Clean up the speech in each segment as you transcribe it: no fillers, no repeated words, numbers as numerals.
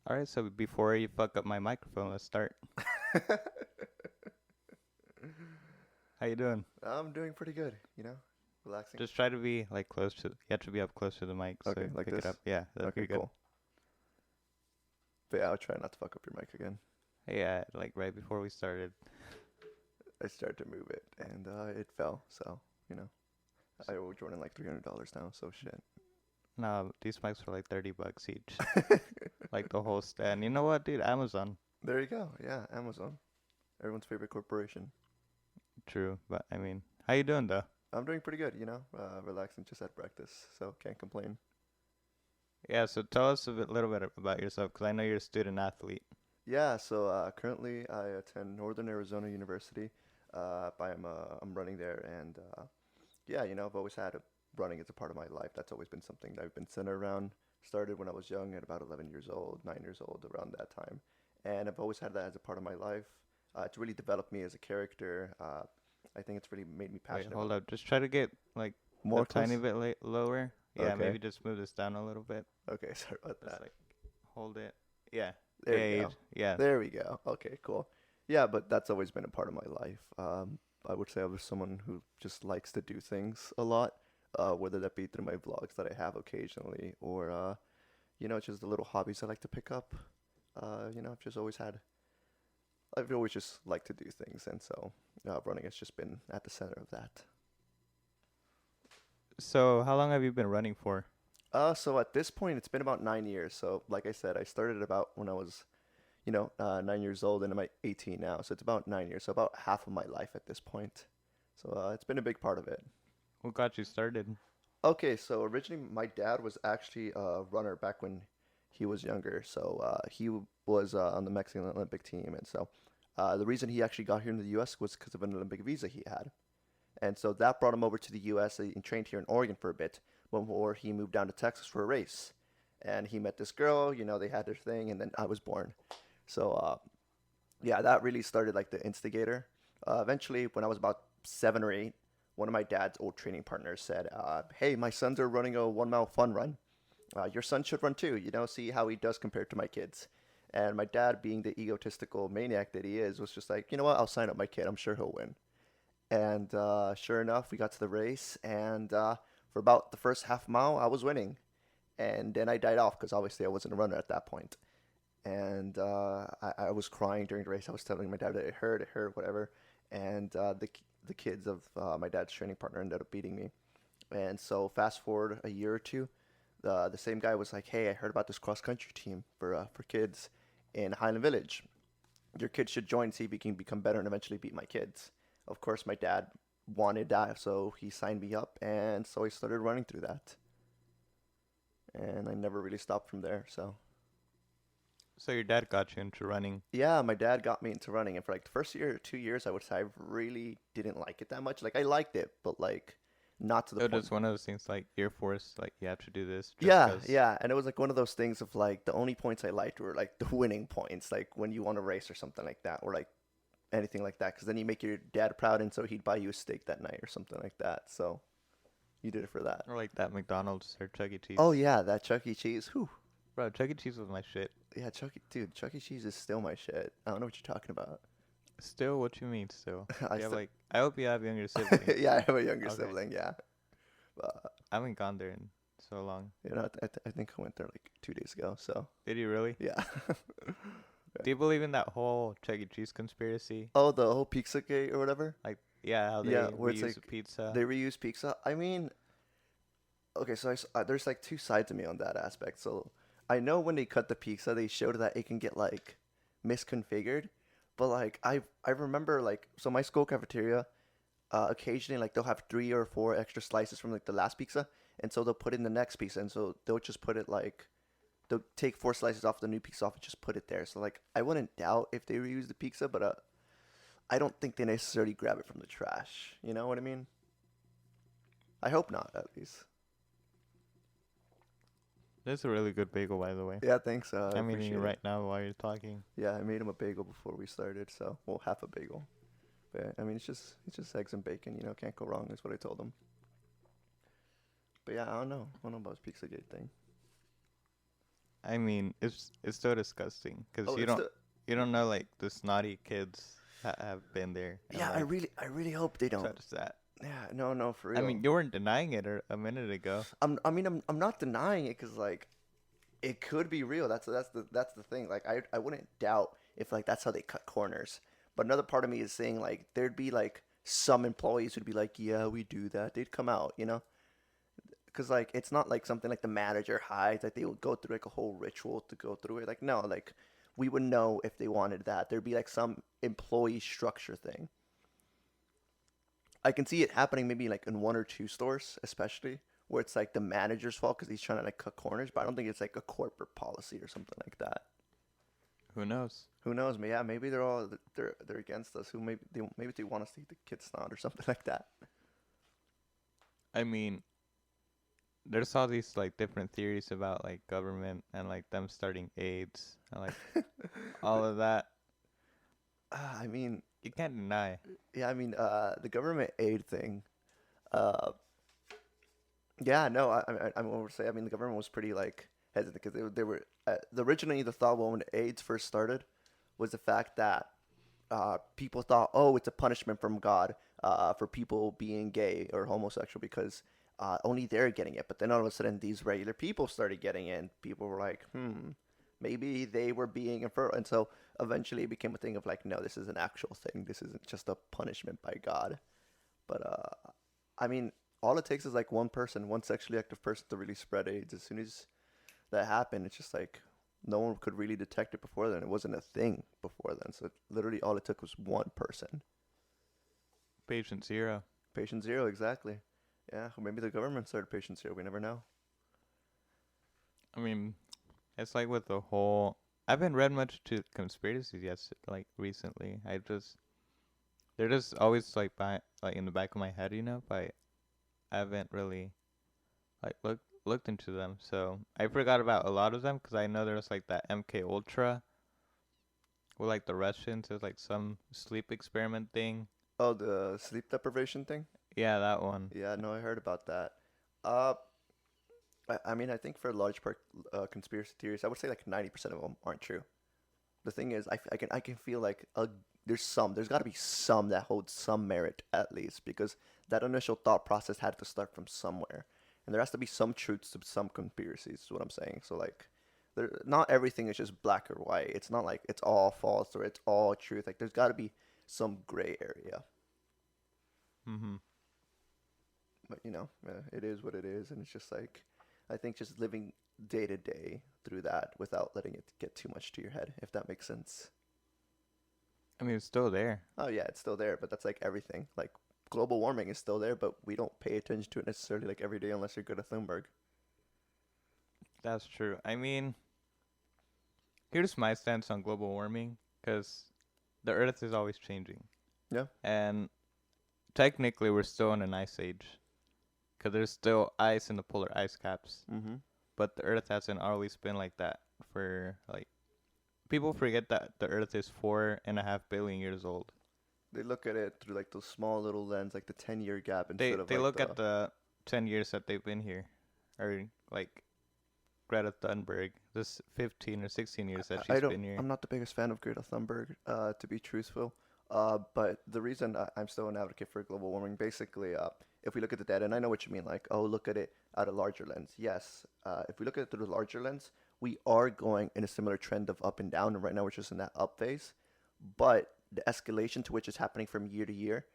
All right, so before you fuck up my microphone, let's start. How you doing? I'm doing pretty good, relaxing. Just try to be like close to. You have to be up close to the mic so Okay, you like pick it up. this. Yeah, Okay, you're good. cool. But yeah, I'll try not to fuck up your mic again. Yeah, like right before we started. I started to move it and it fell. So I owe Jordan like $300 now. So shit. No, these mics were like $30 each, like the whole stand. You know what, dude? Amazon. There you go. Yeah, Amazon, everyone's favorite corporation. True, but I mean, how you doing though? I'm doing pretty good. Relaxing. Just had breakfast, so can't complain. Yeah, so tell us little bit about yourself, because I know you're a student athlete. Yeah. So currently I attend Northern Arizona University. I'm running there, and yeah, I've always had running as a part of my life. That's always been something that I've been centered around. Started when I was young, at about 11 years old, 9 years old, around that time, and I've always had that as a part of my life. It's really developed me as a character. I think it's really made me Wait, passionate hold about up. Just try to get like a more tiny close. bit lower. Yeah, Okay. maybe just move this down a little bit. Okay. Sorry about Just that. like hold it. Yeah. There you Yeah, go. yeah. There we go. Okay. Cool. Yeah, but that's always been a part of my life. I would say I was someone who just likes to do things a lot, whether that be through my vlogs that I have occasionally, or just the little hobbies I like to pick up. I've always just liked to do things, and so running has just been at the center of that. So, how long have you been running for? So at this point, it's been about 9 years. So like I said, I started about when I was, 9 years old, and I'm at 18 now. So it's about 9 years. So about half of my life at this point. So it's been a big part of it. What got you started? Okay, so originally my dad was actually a runner back when he was younger. So was on the Mexican Olympic team, and so the reason he actually got here in the U.S. was because of an Olympic visa he had. And so that brought him over to the U.S. and trained here in Oregon for a bit before he moved down to Texas for a race. And he met this girl, they had their thing, and then I was born. So, yeah, that really started like the instigator. Eventually, when I was about 7 or 8, one of my dad's old training partners said, "Hey, my sons are running a 1 mile fun run. Your son should run too, see how he does compared to my kids." And my dad, being the egotistical maniac that he is, was just like, you know what, I'll sign up my kid. I'm sure he'll win. And sure enough, we got to the race, and for about the first half mile, I was winning. And then I died off because obviously I wasn't a runner at that point. And I was crying during the race. I was telling my dad that it hurt, whatever. And the kids of my dad's training partner ended up beating me. And so fast forward a year or two, the same guy was like, "Hey, I heard about this cross country team for kids in Highland Village. Your kids should join, see if you can become better and eventually beat my kids." Of course, my dad wanted that, so he signed me up, and so I started running through that, and I never really stopped from there. So So, your dad got you into running. yeah, my dad got me into running, and for like the first year or 2 years, I would say I really didn't like it that much. Like I liked it, but like not to the It was point. just one of those things like Air Force, like you have to do this just Yeah, 'cause. yeah, and it was like one of those things of like the only points I liked were like the winning points, like when you won a race or something like that, or like anything like that, because then you make your dad proud, and so he'd buy you a steak that night or something like that. So you did it for that. Or like that McDonald's or Chuck E. Oh Cheese. yeah, that Chuck E. Cheese. Whew. Bro, Chuck E. Cheese was my shit. Yeah, Chuck E. Cheese is still my shit. I don't know what you're talking about. Still, what you mean still? I Yeah, still, like, I hope you have younger siblings. yeah, I have a younger Okay. sibling. Yeah, but I haven't gone there in so long. I think I went there like 2 days ago. So Did you really? yeah. Do you believe in that whole Chuck E. Cheese conspiracy? Oh, the whole pizza gate or whatever. Like, yeah, how Yeah, they where it's reuse the like pizza. they reuse pizza. I mean, okay, so there's like two sides of me on that aspect. So I know when they cut the pizza, they showed that it can get like misconfigured, but like I remember like so my school cafeteria, occasionally like they'll have 3 or 4 extra slices from like the last pizza, and so they'll put in the next pizza, and so they'll just put it like they'll take 4 slices off the new pizza off and just put it there. So like I wouldn't doubt if they reuse the pizza, but I don't think they necessarily grab it from the trash. You know what I mean? I hope not, at least. That's a really good bagel, by the way. Yeah, thanks. I I'm eating it appreciate it. right now while you're talking. Yeah, I made him a bagel before we started, so well, half a bagel. But I mean, it's just eggs and bacon. Can't go wrong. Is what I told him. But yeah, I don't know. I don't know about this Pizzagate thing. I mean, it's so disgusting because Oh, it's the you don't know like the snotty kids that have been there and yeah. like I really hope they don't. such that. Yeah, no, no, for I real. mean, you weren't denying it a minute ago. I'm not denying it because like it could be real. That's the thing. Like I wouldn't doubt if like that's how they cut corners. But another part of me is saying like there'd be like some employees who'd be like, yeah, we do that. They'd come out, you know, because like it's not like something like the manager hides. Like they would go through like a whole ritual to go through it. Like no, like we would know if they wanted that. There'd be like some employee structure thing. I can see it happening maybe like in one or two stores, especially where it's like the manager's fault because he's trying to like cut corners. But I don't think it's like a corporate policy or something like that. Who knows? Who knows? Yeah, maybe they're against us. Who maybe they want us to eat the kid's snot or something like that. I mean, there's all these like different theories about like government and like them starting AIDS and like all of that. I mean, You can't deny. yeah, I mean, the government aid thing. Uh, yeah, no, I would say, I mean, the government was pretty like hesitant because they were originally the thought when AIDS first started was the fact that people thought, oh, it's a punishment from God for people being gay or homosexual because only they're getting it. But then all of a sudden, these regular people started getting it, and people were like, maybe they were being infertile. And so eventually it became a thing of like, no, this is an actual thing. This isn't just a punishment by God. But I mean, all it takes is like one person, one sexually active person to really spread AIDS. As soon as that happened, it's just like no one could really detect it before then. It wasn't a thing before then. So literally all it took was one person. Patient zero. Patient zero, exactly. Yeah, or maybe the government started patient zero. We never know. I mean, it's like with the whole. I haven't read much to conspiracies yet, like recently. They're just always like in the back of my head, you know. But I haven't really like looked into them, so I forgot about a lot of them because I know there's like that MK Ultra with like the Russians. There's like some sleep experiment thing. Oh, the sleep deprivation thing? Yeah, that one. Yeah, no, I heard about that. Uh, I mean, I think for a large part, conspiracy theories, I would say like 90% of them aren't true. The thing is, I can feel like there's got to be some that hold some merit at least because that initial thought process had to start from somewhere, and there has to be some truths to some conspiracies. Is what I'm saying. So like, not everything is just black or white. It's not like it's all false or it's all truth. Like there's got to be some gray area. Mhm. But you know, it is what it is, and it's just like I think just living day to day through that without letting it get too much to your head, if that makes sense. I mean, it's still there. Oh yeah, it's still there, but that's like everything. Like global warming is still there, but we don't pay attention to it necessarily like every day unless you're Greta Thunberg. That's true. I mean, here's my stance on global warming, because the Earth is always changing, Yeah. and technically we're still in an ice age, because there's still ice in the polar ice caps. Mm-hmm. But the Earth hasn't always been like that for like people forget that the Earth is 4.5 billion years old. They look at it through like those small little lens, like the 10-year gap They instead of they like look the. at the 10 years that they've been here, or like Greta Thunberg, this 15 or 16 years that I she's don't. been here. I'm not the biggest fan of Greta Thunberg, to be truthful. But the reason I'm still an advocate for global warming, basically, if we look at the data, and I know what you mean, like, oh, look at it at a larger lens. Yes, if we look at it through the larger lens, we are going in a similar trend of up and down, and right now we're just in that up phase. But the escalation to which is happening from year to year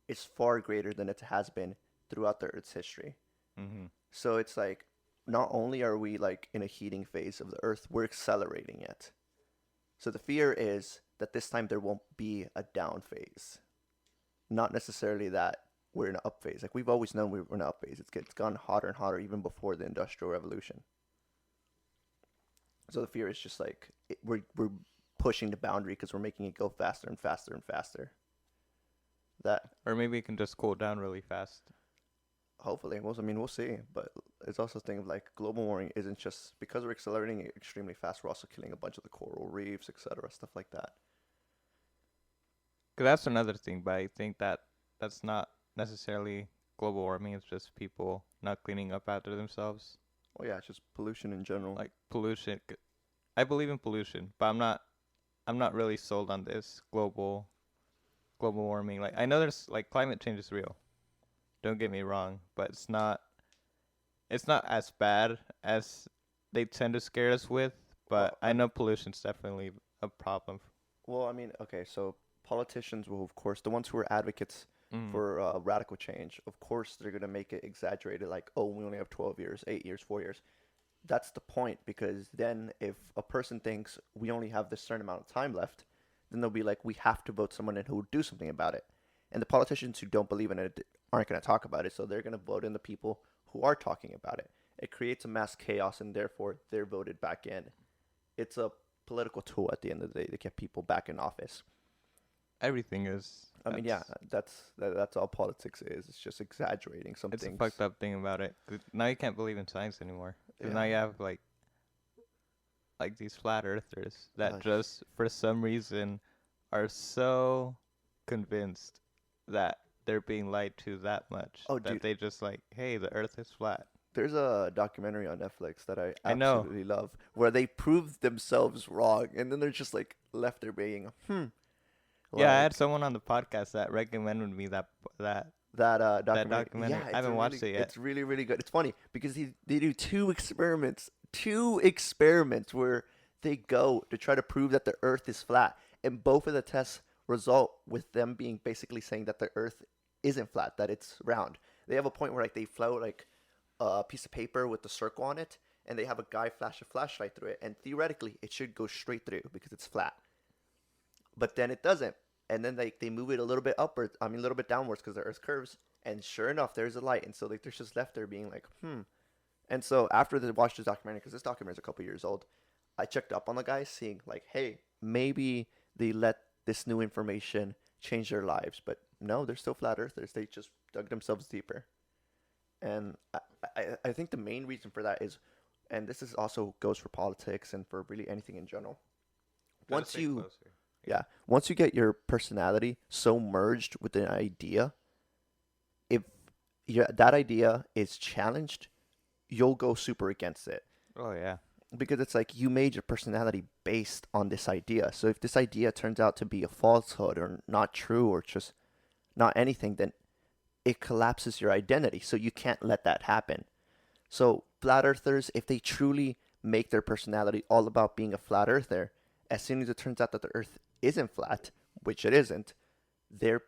is far greater than it has been throughout the Earth's history. Mhm. So it's like, not only are we like in a heating phase of the Earth, we're accelerating it. So the fear is that this time there won't be a down phase, not necessarily that we're in an up phase. Like we've always known we were in an up phase. It's gone hotter and hotter even before the Industrial Revolution. So the fear is just like we're pushing the boundary because we're making it go faster and faster and faster. That Or maybe it can just cool down really fast. hopefully, I mean, we'll see. But it's also a thing of like global warming isn't just because we're accelerating it extremely fast. We're also killing a bunch of the coral reefs, etc., stuff like that. Cause that's another thing, but I think that that's not necessarily global warming. It's just people not cleaning up after themselves. Oh yeah, it's just pollution in general. like pollution. I believe in pollution, but I'm not really sold on this global warming. Like I know there's like climate change is real. Don't get me wrong, but it's not as bad as they tend to scare us with. But Well, I know pollution's definitely a problem. well, I mean, okay, so politicians will, of course, the ones who are advocates Mm. for radical change, of course, they're gonna make it exaggerated, like, oh, we only have 12 years, 8 years, 4 years. That's the point, because then if a person thinks we only have this certain amount of time left, then they'll be like, we have to vote someone in who will do something about it. And the politicians who don't believe in it aren't going to talk about it, so they're going to vote in the people who are talking about it. It creates a mass chaos, and therefore they're voted back in. It's a political tool at the end of the day to get people back in office. Everything is. I mean, yeah, that's all politics is. It's just exaggerating some It's a things. fucked up thing about it. 'Cause now you can't believe in science anymore. Because now Yeah. you have like these flat earthers that Uh, just for some reason are so convinced that they're being lied to that much oh, that dude, they just like, hey, the earth is flat. there's a documentary on Netflix that I I know. absolutely love where they prove themselves wrong and then they're just like left there being, Yeah, I had like someone on the podcast that recommended me that that documentary. documentary. Yeah, I haven't watched it yet. it's really really good. It's funny because they do two experiments where they go to try to prove that the Earth is flat, and both of the tests result with them being basically saying that the Earth isn't flat, that it's round. They have a point where like they float like a piece of paper with the circle on it, and they have a guy flash a flashlight through it, and theoretically it should go straight through because it's flat, but then it doesn't. And then they move it a little bit upwards, I mean a little bit downwards because the Earth curves, and sure enough, there's a light, and so like they're just left there being like, And so after they watched this documentary, because this documentary is a couple years old, I checked up on the guys, seeing like, hey, maybe they let this new information change their lives, but no, they're still flat earthers. They just dug themselves deeper, and I think the main reason for that is, and this is also goes for politics and for really anything in general. Gotta Once stay you closer. Yeah, once you get your personality so merged with an idea, if that idea is challenged, you'll go super against it Oh yeah. because it's like you made your personality based on this idea. So if this idea turns out to be a falsehood or not true or just not anything, then it collapses your identity. So you can't let that happen. So flat earthers, if they truly make their personality all about being a flat earther, as soon as it turns out that the earth isn't flat, which it isn't, they're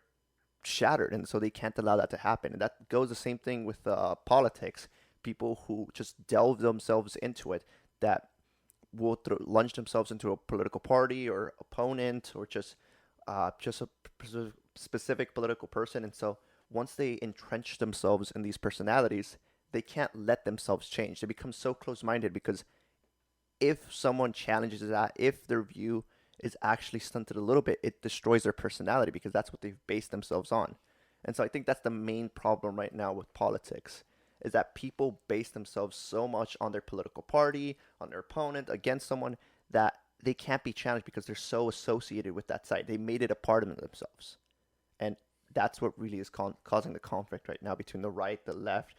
shattered, and so they can't allow that to happen. And that goes the same thing with politics. People who just delve themselves into it, that will lunge themselves into a political party or opponent or just a specific political person. And so once they entrench themselves in these personalities, they can't let themselves change. They become so close-minded because if someone challenges that, if their view is actually stunted a little bit, it destroys their personality because that's what they've based themselves on. And so I think that's the main problem right now with politics is that people base themselves so much on their political party, on their opponent, against someone that they can't be challenged because they're so associated with that side. They made it a part of themselves. And that's what really is causing the conflict right now between the right, the left,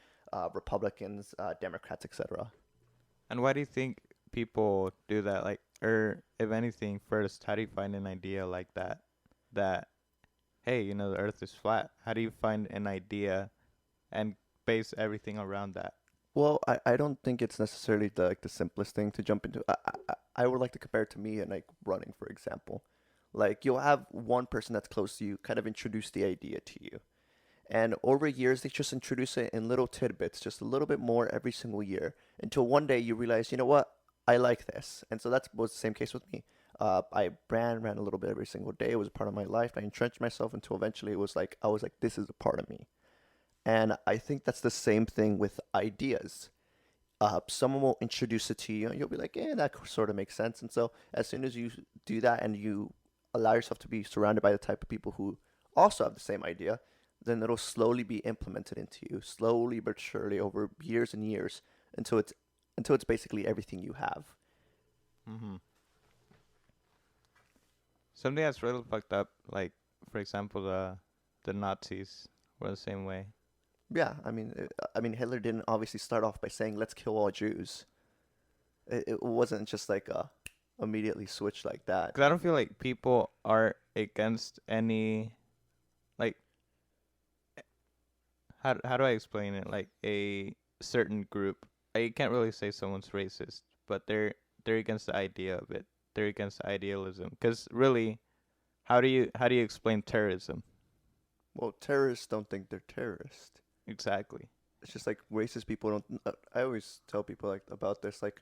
Republicans, Democrats, etc. And why do you think people do that? Like, or if anything, first, how do you find an idea like that? That hey, the Earth is flat. How do you find an idea and base everything around that? Well, I don't think it's necessarily the simplest thing to jump into. I would like to compare it to me and like running, for example. Like you'll have one person that's close to you kind of introduce the idea to you. And over years, they just introduce it in little tidbits, just a little bit more every single year, until one day you realize, you know what, I like this. And so that was the same case with me. I ran a little bit every single day. It was a part of my life. I entrenched myself until eventually it was like, I was like, this is a part of me. And I think that's the same thing with ideas. Someone will introduce it to you, and you'll be like, "Yeah, that sort of makes sense." And so, as soon as you do that, and you allow yourself to be surrounded by the type of people who also have the same idea, then it'll slowly be implemented into you, slowly but surely, over years and years, until it's basically everything you have. Mm-hmm. Something that's really fucked up, like for example, the Nazis were the same way. Yeah, I mean, Hitler didn't obviously start off by saying let's kill all Jews. It wasn't just like immediately switched like that. Because I don't feel like people are against any, like, how do I explain it? Like a certain group. I can't really say someone's racist, but they're against the idea of it. They're against idealism. Because really, how do you explain terrorism? Well, terrorists don't think they're terrorists. Exactly. It's just like racist people don't. I always tell people like about this. Like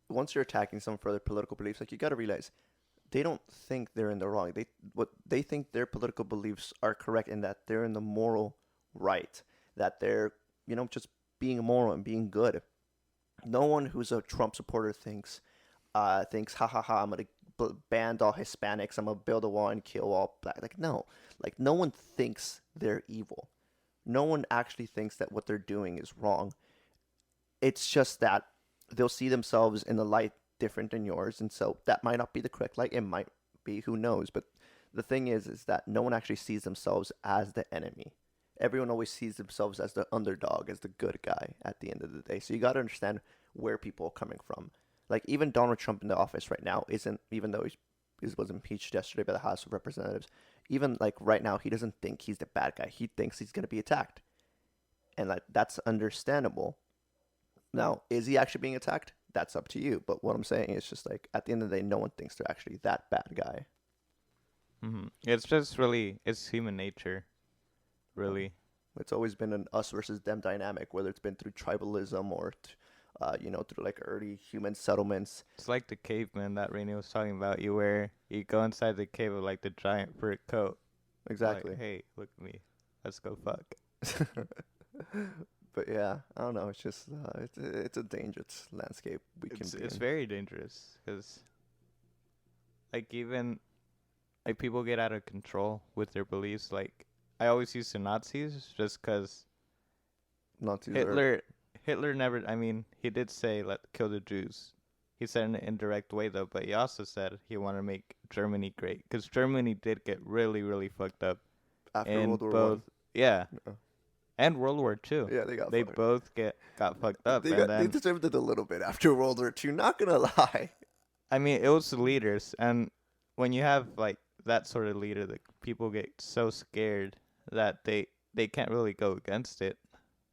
once you're attacking someone for their political beliefs, like you got to realize they don't think they're in the wrong. They think their political beliefs are correct in that they're in the moral right. That they're just being moral and being good. No one who's a Trump supporter thinks ha ha ha, I'm gonna ban all Hispanics, I'm gonna build a wall and kill all black. Like no, like no one thinks they're evil. No one actually thinks that what they're doing is wrong. It's just that they'll see themselves in a light different than yours, and so that might not be the correct light. It might be, who knows? But the thing is that no one actually sees themselves as the enemy. Everyone always sees themselves as the underdog, as the good guy at the end of the day. So you got to understand where people are coming from. Like even Donald Trump in the office right now isn't, even though he was impeached yesterday by the House of Representatives, even like right now he doesn't think he's the bad guy. He thinks he's gonna be attacked, and like that's understandable. Now, is he actually being attacked? That's up to you. But what I'm saying is just like at the end of the day, no one thinks they're actually that bad guy. It's just really it's human nature, Um, really. it's always been an us versus them dynamic, whether it's been through tribalism or, through like early human settlements. It's like the caveman that Rainy was talking about. You go inside the cave with like the giant fur coat. Like, Exactly. hey, look at me. Let's go fuck. But yeah, I don't know. It's just it's a dangerous landscape we can be It's in. very dangerous because like even like people get out of control with their beliefs. Like I always use the Nazis just because Nazis are. Hitler Hitler never. I mean, he did say let kill the Jews. He said in an indirect way though, but he also said he wanted to make Germany great because Germany did get really fucked up After in World War One. both. Yeah, Yeah. and World War Two. Yeah, they got They fucked. both got fucked up, and They then deserved it a little bit after World War Two. Not gonna lie. I mean it was the leaders, and when you have like that sort of leader, the people get so scared that they can't really go against it.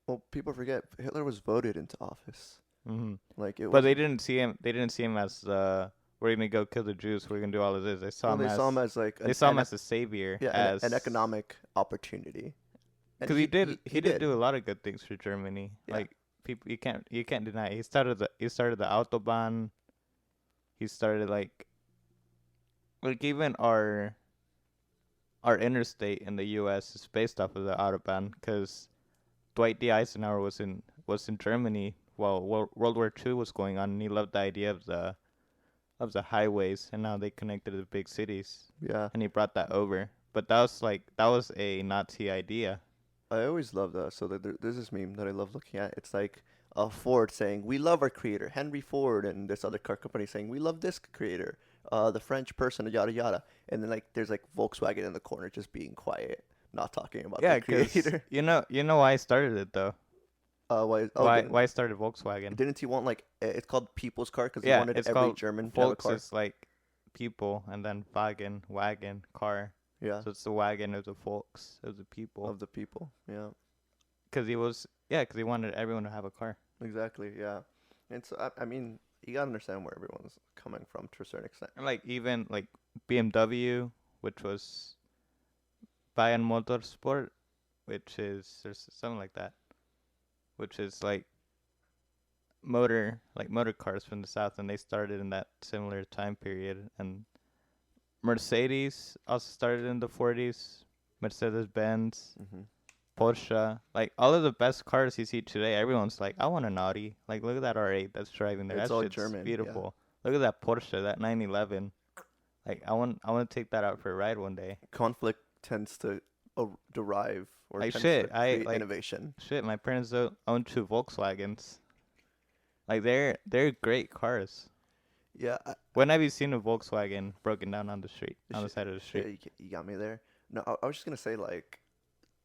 Well, people forget Hitler was voted into office. hmm Like it But wasn't. they didn't see him as we're gonna go kill the Jews. We're gonna do all of this. Well, they saw him as like They saw him as a savior, an as economic opportunity, and because he he did did. do a lot of good things for Germany. Yeah. Like people, you can't deny it. He started the autobahn. He started like even our interstate in the U.S. is based off of the autobahn because Dwight D. Eisenhower was in Germany while World War II was going on, and he loved the idea of the highways, and now they connected to the big cities, Yeah. and he brought that over. But that was a Nazi idea. I always love that. So there's this meme that I love looking at. It's like Ford saying, "We love our creator, Henry Ford," and this other car company saying, "We love this creator, the French person, yada yada." And then like there's like Volkswagen in the corner just being quiet, not talking about Yeah, their because creator. you know why I started it though. Why? Oh, Why I started Volkswagen. didn't he want like it's called People's Car because he Yeah, wanted it's every called German to have a Volks car. is like people, and then wagon, car. Yeah, So it's the wagon of the folks, of the people. of the people. Yeah, Because he wanted everyone to have a car. exactly. Yeah, and so I mean you gotta understand where everyone's coming from to a certain extent. And like even like BMW, which was Bayern Motorsport, which is there's something like that, which is motor cars from the south, and they started in that similar time period. And Mercedes also started in the 40s. Mercedes Benz, Hmm. Porsche, like all of the best cars you see today, everyone's like, I want an Audi. Like, look at that R8 that's driving there. It's That all shit's German. Yeah. beautiful. Look at that Porsche, that 911. Like, I want to take that out for a ride one day. Conflict tends to derive or Like tends to shit, I create like innovation. shit. My parents own two Volkswagens. Like they're great cars. Yeah, When have you seen a Volkswagen broken down on the street, on the sh- side of the street? shit, you got me there. No, I was just gonna say like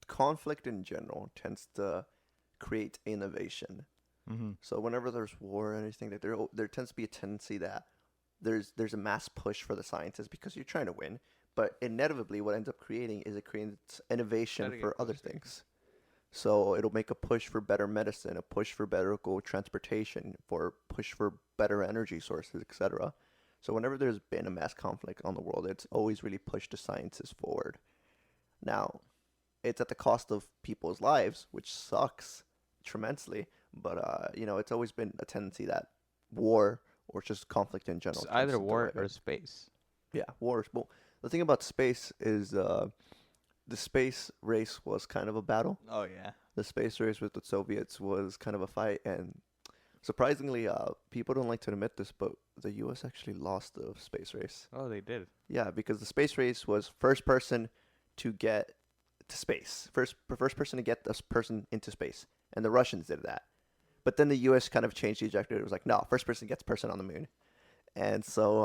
conflict in general tends to create innovation. Mhm. So whenever there's war or anything, that there tends to be a tendency that there's a mass push for the scientists because you're trying to win. But inevitably, what ends up creating is it creates innovation Gotta get for other closer. things. So it'll make a push for better medicine, a push for better transportation, for push for better energy sources, etc. So whenever there's been a mass conflict on the world, it's always really pushed the sciences forward. Now, it's at the cost of people's lives, which sucks tremendously. But it's always been a tendency that war or just conflict in It's general tends either to war drive or it. space. Yeah, wars. Well, the thing about space is the space race was kind of a battle. Oh yeah. The space race with the Soviets was kind of a fight, and surprisingly, people don't like to admit this, but the U.S. actually lost the space race. Oh, they did. Yeah, because the space race was first person to get to space, first person to get this person into space, and the Russians did that. But then the U.S. kind of changed the objective. It was like, no, first person gets person on the moon. And so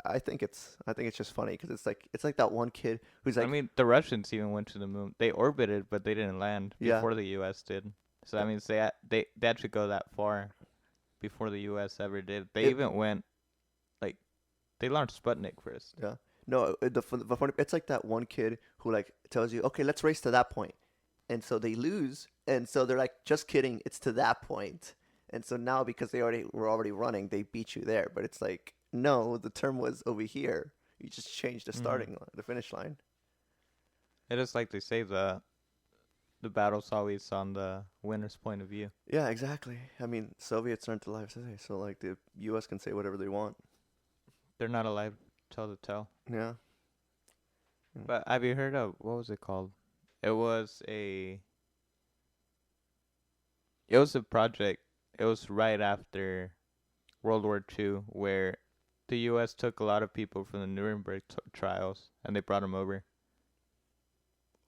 I think it's just funny because it's like that one kid who's I like, mean, the Russians even went to the moon. They orbited, but they didn't land yeah, before the U.S. did. So that means they actually go that far before the U.S. ever did. They it, even went like they launched Sputnik first. yeah. No, the funny, it's like that one kid who like tells you, okay, let's race to that point, and so they lose, and so they're like, just kidding, it's to that point, and so now because they already were already running, they beat you there, but it's like, no, the term was over here. You just changed the Mm-hmm. starting line, the finish line. It is like they say the battle's always on the winner's point of view. Yeah, exactly. I mean, Soviets aren't alive today, so like the U.S. can say whatever they want. They're not alive to tell the tale. Yeah. Mm. But have you heard of what was it called? It was a it was a project. It was right after World War II where the U.S. took a lot of people from the Nuremberg trials and they brought them over.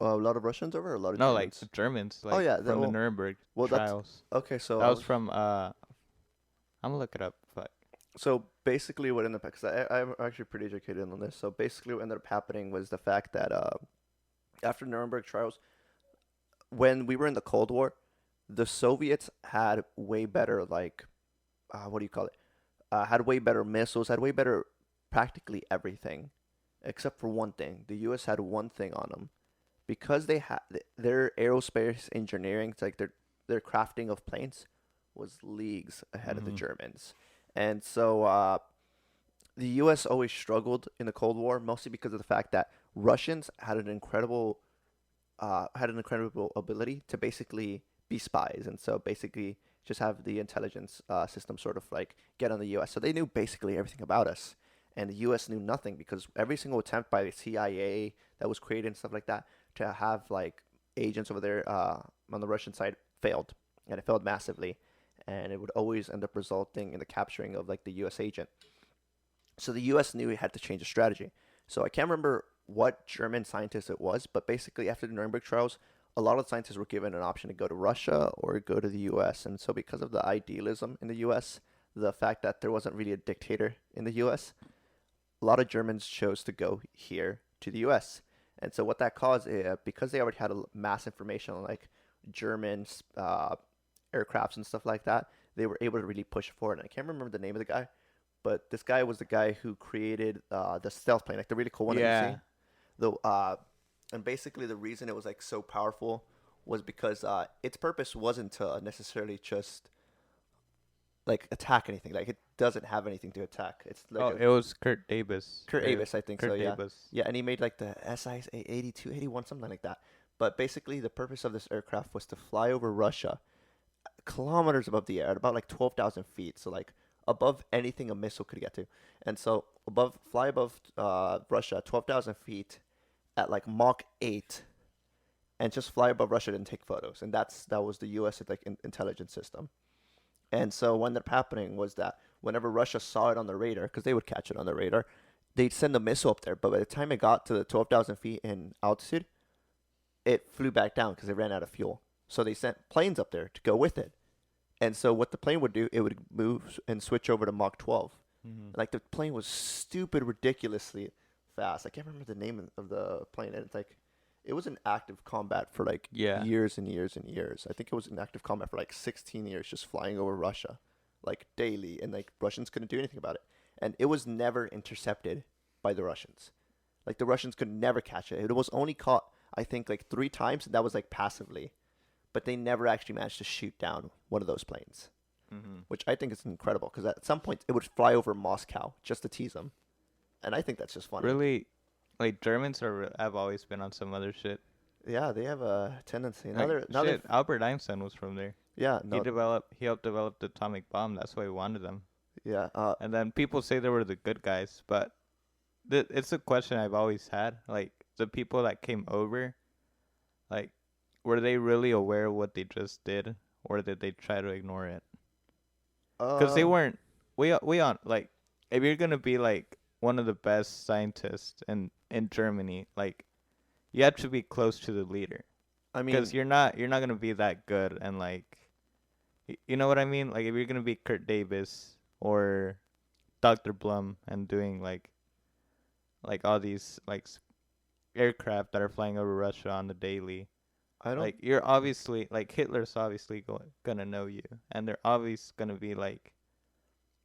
A lot of Russians over, or a lot of No, like Germans. Germans, Oh like yeah, from the Nuremberg well that's trials. okay. So That I was was from I'm gonna look it up. But so basically what ended up, because I'm actually pretty educated on this. So basically what ended up happening was the fact that after Nuremberg trials, when we were in the Cold War, the Soviets had way better like what do you call it? Had way better missiles, had way better practically everything, except for one thing. The U.S. had one thing on them because they had their aerospace engineering, it's like their crafting of planes was leagues ahead of the mm-hmm. Germans, and so the U.S. always struggled in the Cold War, mostly because of the fact that Russians had an incredible ability to basically be spies, and so basically just have the intelligence system sort of like get on the U.S. So they knew basically everything about us, and the U.S. knew nothing because every single attempt by the CIA that was created and stuff like that to have like agents over there on the Russian side failed, and it failed massively, and it would always end up resulting in the capturing of like the U.S. agent. So the U.S. knew it had to change the strategy. So I can't remember what German scientist it was, but basically after the Nuremberg trials, a lot of scientists were given an option to go to Russia or go to the U.S. And so because of the idealism in the U.S., the fact that there wasn't really a dictator in the U.S., a lot of Germans chose to go here to the U.S. And so what that caused, because they already had a mass information on like German aircrafts and stuff like that, they were able to really push forward. And I can't remember the name of the guy, but this guy was the guy who created the stealth plane, like the really cool one that you see. Yeah. The and basically the reason it was like so powerful was because its purpose wasn't to necessarily just like attack anything. Like it doesn't have anything to attack. It's like Oh, a it was Kurt Davis. Kurt It, Avis, I think so. Kurt Yeah, Davis. yeah, and he made like the SI 82, 81, something like that. But basically, the purpose of this aircraft was to fly over Russia, kilometers above the air, at about like 12,000 feet. So like above anything a missile could get to. And so fly above Russia, 12,000 feet at like Mach 8, and just fly above Russia and take photos. And that was the U.S. like intelligence system. And so what ended up happening was that whenever Russia saw it on the radar, because they would catch it on the radar, they'd send a missile up there. But by the time it got to the 12,000 feet in altitude, it flew back down because it ran out of fuel. So they sent planes up there to go with it. And so what the plane would do, it would move and switch over to Mach 12. Mm-hmm. Like the plane was stupid, ridiculously fast. I can't remember the name of the plane. And it's like it was in active combat for like Yeah. years and years and years. I think it was in active combat for like 16 years, just flying over Russia, like daily, and like Russians couldn't do anything about it. And it was never intercepted by the Russians. Like the Russians could never catch it. It was only caught, I think, like 3 times, and that was like passively. But they never actually managed to shoot down one of those planes, Mm-hmm. which I think is incredible because at some point it would fly over Moscow just to tease them, and I think that's just funny. Really, like Germans have always been on some other shit. Yeah, they have a tendency. Like Now they've shit, Albert Einstein was from there. yeah no He helped develop the atomic bomb. That's why he wanted them. yeah And then people say they were the good guys, but it's a question I've always had. Like the people that came over, like were they really aware of what they just did, or did they try to ignore it? Because they uh weren't. We on like if you're gonna be like one of the best scientists in Germany, like you have to be close to the leader. I Because mean you're not gonna be that good and like you know what I mean. Like if you're gonna be Kurt Davis or Dr. Blum and doing like all these aircraft that are flying over Russia on the daily. I don't Like you're obviously like Hitler's obviously gonna know you, and they're obviously gonna be like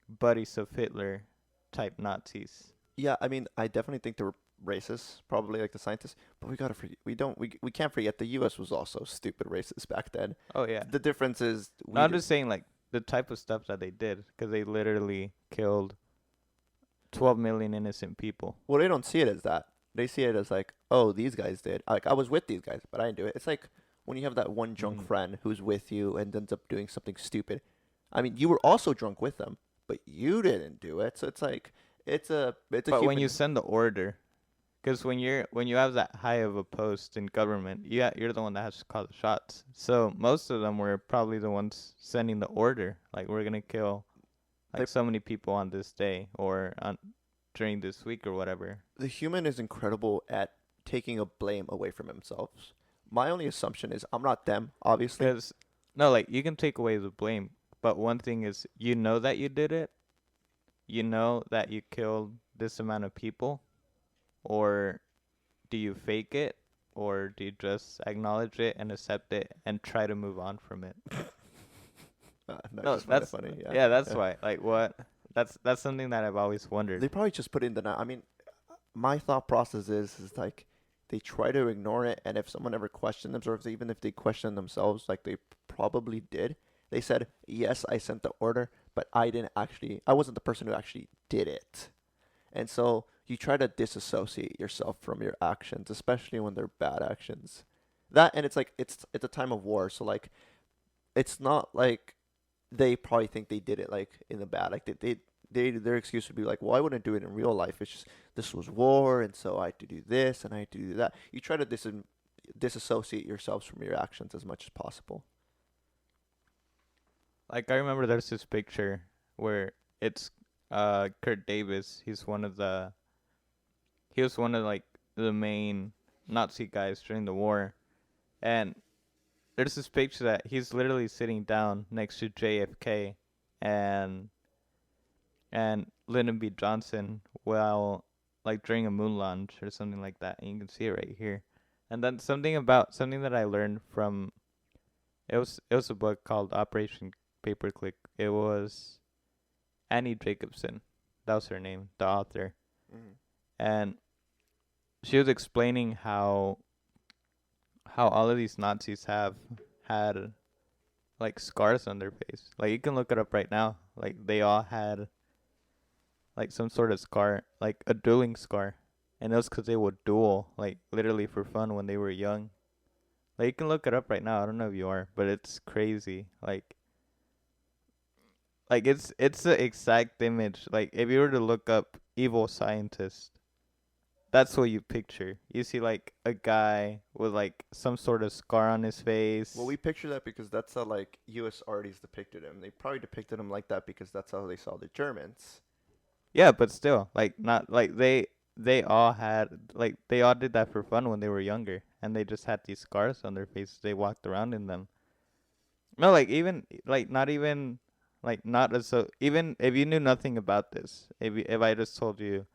buddies of Hitler type Nazis. yeah I mean I definitely think they were racist, probably like the scientists, but we gotta forget we can't forget the U.S. was also stupid racist back then. Oh yeah. The difference is No, I'm just saying like the type of stuff that they did because they literally killed 12 million innocent people. well, they don't see it as that. They see it as like, oh, these guys did. Like I was with these guys, but I didn't do it. It's like when you have that one drunk Mm-hmm. friend who's with you and ends up doing something stupid. I mean, you were also drunk with them, but you didn't do it. So it's like it's a But when human. you send the order, because when you have that high of a post in government, you're the one that has to call the shots. So most of them were probably the ones sending the order, like we're gonna kill They, like so many people on this day or on during this week or whatever. the human is incredible at taking a blame away from themselves. My only assumption is I'm not them, obviously. Because no, like you can take away the blame, but one thing is you know that you did it, you know that you killed this amount of people, or do you fake it, or do you just acknowledge it and accept it and try to move on from it? No, I No, just find it that's funny. Yeah, yeah, that's yeah. why. Like what? That's something that I've always wondered. They probably just put it in the. I mean, my thought process is like they try to ignore it, and if someone ever questioned them, or if they, even if they question themselves, like they probably did, they said, "Yes, I sent the order, but I didn't actually. I wasn't the person who actually did it." And so you try to disassociate yourself from your actions, especially when they're bad actions. That and it's like it's a time of war, so like it's not like they probably think they did it like in the bad. Like their excuse would be like, well, I wouldn't do it in real life. It's just this was war, and so I had to do this and I had to do that. You try to disassociate yourselves from your actions as much as possible. Like I remember there's this picture where it's Kurt Davis. He was one of like the main Nazi guys during the war, and there's this picture that he's literally sitting down next to JFK and Lyndon B. Johnson while like during a moon launch or something like that, and you can see it right here. And then something that I learned from it was a book called Operation Paperclip. It was Annie Jacobson, that was her name, the author, Mm. and she was explaining how all of these Nazis have had like scars on their face. Like you can look it up right now. Like they all had like some sort of scar, like a dueling scar, and it was because they would duel, like literally for fun when they were young. Like you can look it up right now. I don't know if you are, but it's crazy. Like it's the exact image. Like if you were to look up evil scientist, that's what you picture. You see like a guy with like some sort of scar on his Well, face. we picture that because that's how like U.S. artists depicted him. They probably depicted him like that because that's how they saw the Germans. Yeah, but still, like not like they all did that for fun when they were younger, and they just had these scars on their faces. They walked around in them. No, like even like not even like not as so even if you knew nothing about this, if I just told you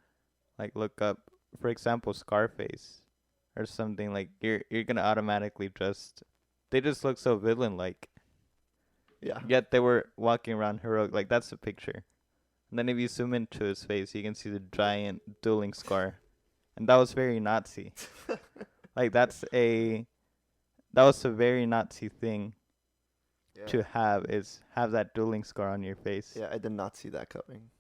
like look up, for example, Scarface, or something, like you're gonna automatically just they just look so villain like. Yeah. Yet they were walking around heroic. Like that's a picture. And then if you zoom into his face, you can see the giant dueling scar, and that was very Nazi. Like that was a very Nazi thing Yeah. to have, is have that dueling scar on your face. Yeah, I did not see that coming.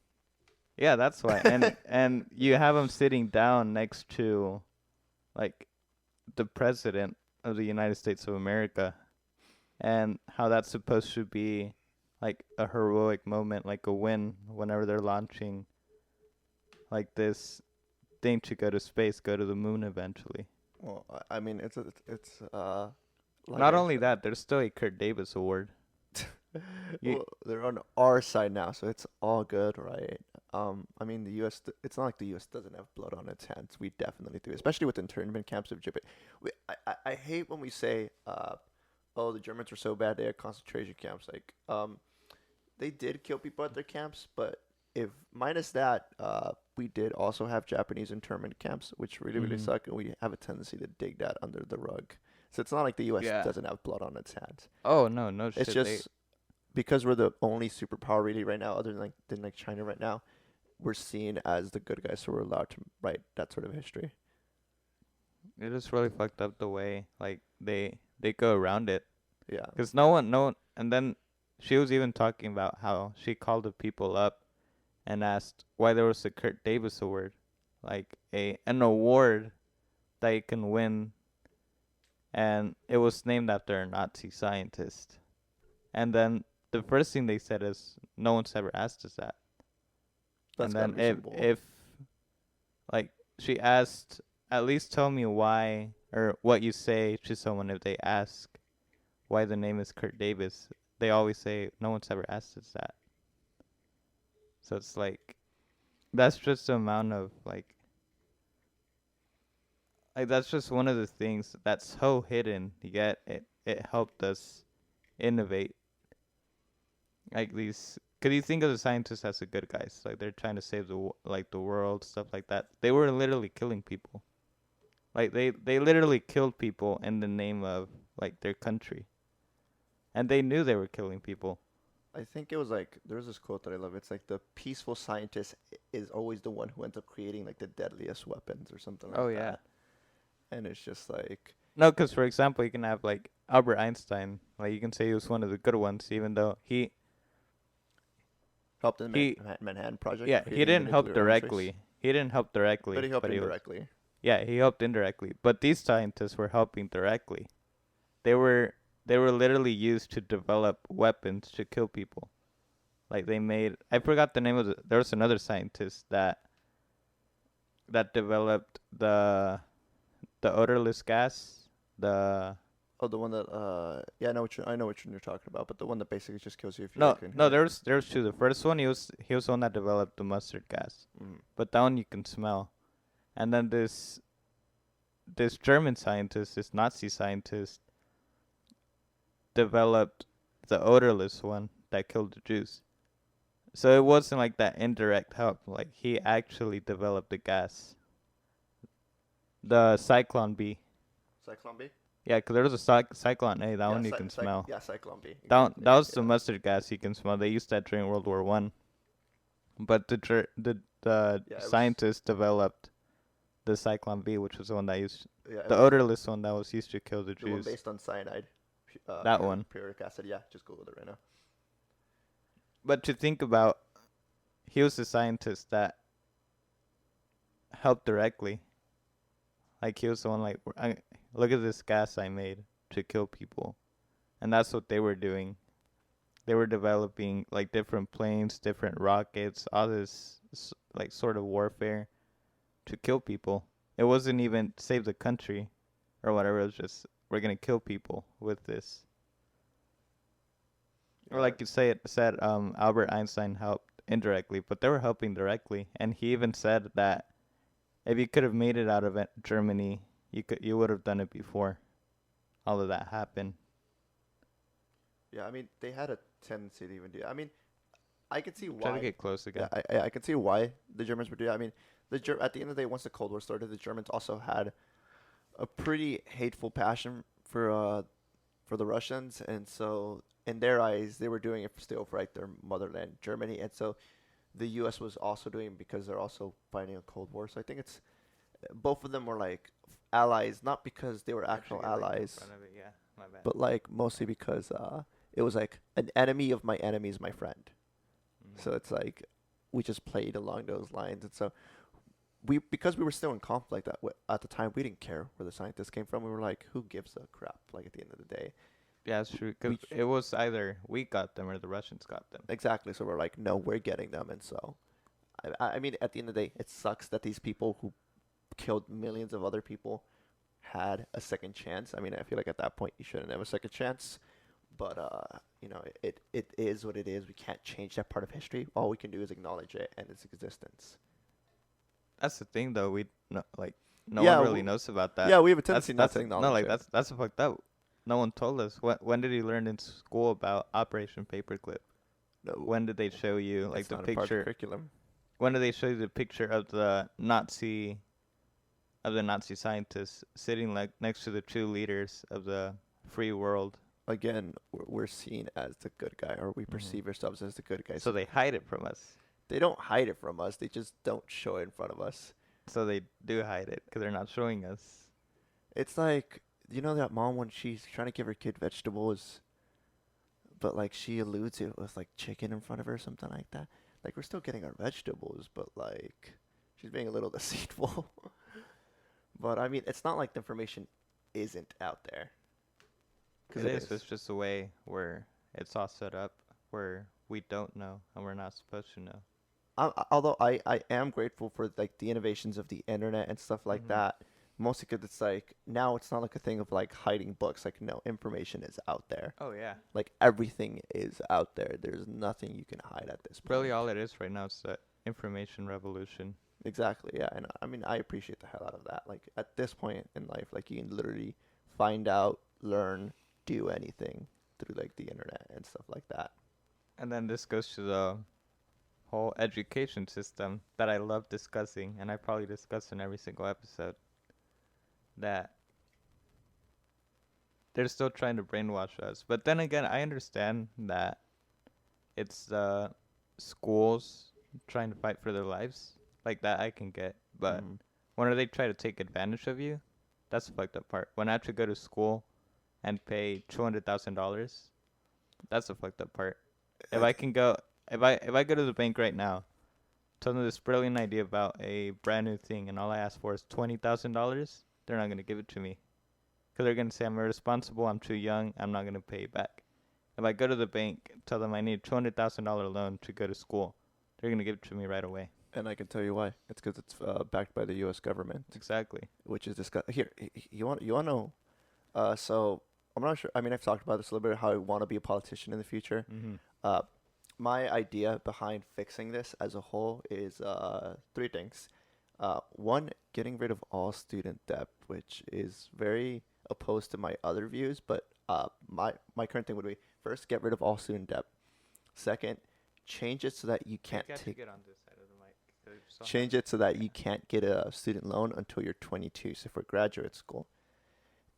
Yeah, that's why. And you have him sitting down next to like the president of the United States of America, and how that's supposed to be like a heroic moment, like a win whenever they're launching like this thing to go to space, go to the moon eventually. Well, I mean, it's like Not I only said. that, there's still a Kurt Davis award. You, Well, they're on our side now, so it's all good, right? I mean, the U.S. It's not like the U.S. doesn't have blood on its hands. We definitely do, especially with internment camps of Japan. I hate when we say, "Oh, the Germans were so bad; they had concentration camps." Like, they did kill people at their camps, but if minus that, we did also have Japanese internment camps, which really, really hmm suck, and we have a tendency to dig that under the rug. So it's not like the U.S. Yeah. doesn't have blood on its hands. Oh no, no It's shit. They just because we're the only superpower really right now, other than like China right now, we're seen as the good guys, so we're allowed to write that sort of history. it is really fucked up the way like they go around it. Yeah, Cause no one, and then she was even talking about how she called the people up and asked why there was a Kurt Davis award, like an award that you can win, and it was named after a Nazi scientist. And then the first thing they said is, "No one's ever asked us that." that's And gotta then be some bull. if like she asked, at least tell me why or what you say to someone if they ask why the name is Kurt Davis. They always say, "No one's ever asked us that." So it's like that's just the amount of like that's just one of the things that's so hidden. Yet it helped us innovate. Like these, could you think of the scientists as the good guys? Like they're trying to save like the world, stuff like that. They were literally killing people. Like they literally killed people in the name of like their country, and they knew they were killing people. I think it was like there's this quote that I love. It's like the peaceful scientist is always the one who ends up creating like the deadliest weapons or something Oh like yeah. that. And it's just like, No, because for example, you can have like Albert Einstein. Like you can say he was one of the good ones, even though helped in the he Manhattan Project yeah, he creating the didn't help nuclear arms race, directly. He didn't help but directly, he helped but he was indirectly. yeah, he helped indirectly. But these scientists were helping directly. They were they were literally used to develop weapons to kill people. Like they made, I forgot the name of there was another scientist that developed the odorless gas. The Oh, the one that yeah, I know which one you're talking about, but the one that basically just kills you if you no like no inhale it. there's two. The first one, he was the one that developed the mustard gas, Mm. but that one you can smell. And then this German scientist, this Nazi scientist, developed the odorless one that killed the Jews. So it wasn't like that indirect help. Like he actually developed the gas, the Cyclone B. Cyclone B. Yeah, 'cause there was a Cyclone A. That Yeah, one you can smell. yeah, Cyclone B. That Exactly. was the Yeah. mustard gas you can smell. They used that during World War One. But the Yeah, it was. scientists developed the Cyclone B, which was the one that used Yeah, it the was odorless one that was used to kill the the one Jews. based on cyanide, That one. puric acid. Yeah, just Google it right now. But to think about, he was the scientist that helped directly. Like he was the one like, look at this gas I made to kill people, and that's what they were doing. They were developing like different planes, different rockets, all this like sort of warfare to kill people. It wasn't even save the country or whatever. It was just we're gonna kill people with this. Or Yeah, like you said Albert Einstein helped indirectly, but they were helping directly, and he even said that if you could have made it out of Germany, you would have done it before all of that happened. yeah. I mean, they had a tendency to even do. I mean, I could see Try to why. get close Yeah, again. I could see why the Germans would do that. I mean, at the end of the day, once the Cold War started, the Germans also had a pretty hateful passion for the Russians, and so in their eyes, they were doing it still for like their motherland, Germany, and so the U.S. was also doing it because they're also fighting a Cold War. So I think it's both of them were like allies, not because they were I actual forget like in allies, front of it. Yeah, my bad. but like mostly because it was like an enemy of my enemy is my friend. Mm. So it's like we just played along those lines, and so we because we were still in conflict at the time, we didn't care where the scientists came from. We were like, who gives a crap? Like at the end of the day, Yeah, it's true. Cause we it was either we got them or the Russians got them. exactly. So we're like, no, we're getting them, and so I mean, at the end of the day, it sucks that these people who killed millions of other people had a second chance. I mean, I feel like at that point you shouldn't have a second chance. But you know, it is what it is. We can't change that part of history. All we can do is acknowledge it and its existence. That's the thing, though. We no like no one Yeah, really knows about that. yeah, we have a That's tendency not that's to no acknowledge like it. that's fucked up. No one told us. When did you learn in school about Operation Paperclip? No, When did they show you like it's the not a part of the picture? curriculum. When did they show you the picture of the Nazi scientists sitting like next to the two leaders of the free world? Again, we're seen as the good guy, or we Hmm. perceive ourselves as the good guy. So So they hide it from us. they don't hide it from us. They just don't show it in front of us. So they do hide it because they're not showing us. It's like you know that mom when she's trying to give her kid vegetables, but like she alludes it with like chicken in front of her or something like that. Like we're still getting our vegetables, but like she's being a little deceitful. But I mean, it's not like the information isn't out there because It it is. is. It's just a way where it's all set up where we don't know and we're not supposed to know. Although I am grateful for like the innovations of the internet and stuff like Hmm. that. Mostly because it's like now it's not like a thing of like hiding books. Like no, information is out there. Oh yeah. Like everything is out there. There's nothing you can hide at this Really, point. all it is right now is the information revolution. Exactly, yeah. And I mean, I appreciate the hell out of that. Like at this point in life, like you can literally find out, learn, do anything through like the internet and stuff like that. And then this goes to the whole education system that I love discussing, and I probably discuss in every single episode. That they're still trying to brainwash us. But then again, I understand that it's the schools trying to fight for their lives. Like that I can get. But Hmm. when they try to take advantage of you, that's the fucked up part. When I have to go to school and pay $200,000, that's the fucked up part. If I can go if I go to the bank right now, tell them this brilliant idea about a brand new thing and all I ask for is $20,000, they're not gonna give it to me. Because they're going to say I'm irresponsible, I'm too young, I'm not going to pay it back. If I go to the bank, tell them I need a $200,000 loan to go to school, they're going to give it to me right away. And I can tell you why. It's because it's backed by the U.S. government, Exactly. which is discuss. Here, you want to know? So I'm not sure. I mean, I've talked about this a little bit. How I want to be a politician in the future. Hmm. Uh, my idea behind fixing this as a whole is three things. One, getting rid of all student debt, which is very opposed to my other views, but my current thing would be first, get rid of all student debt. Second, change it so that you can't take get on this side of the mic. change it so that you can't get a student loan until you're 22, so for graduate school.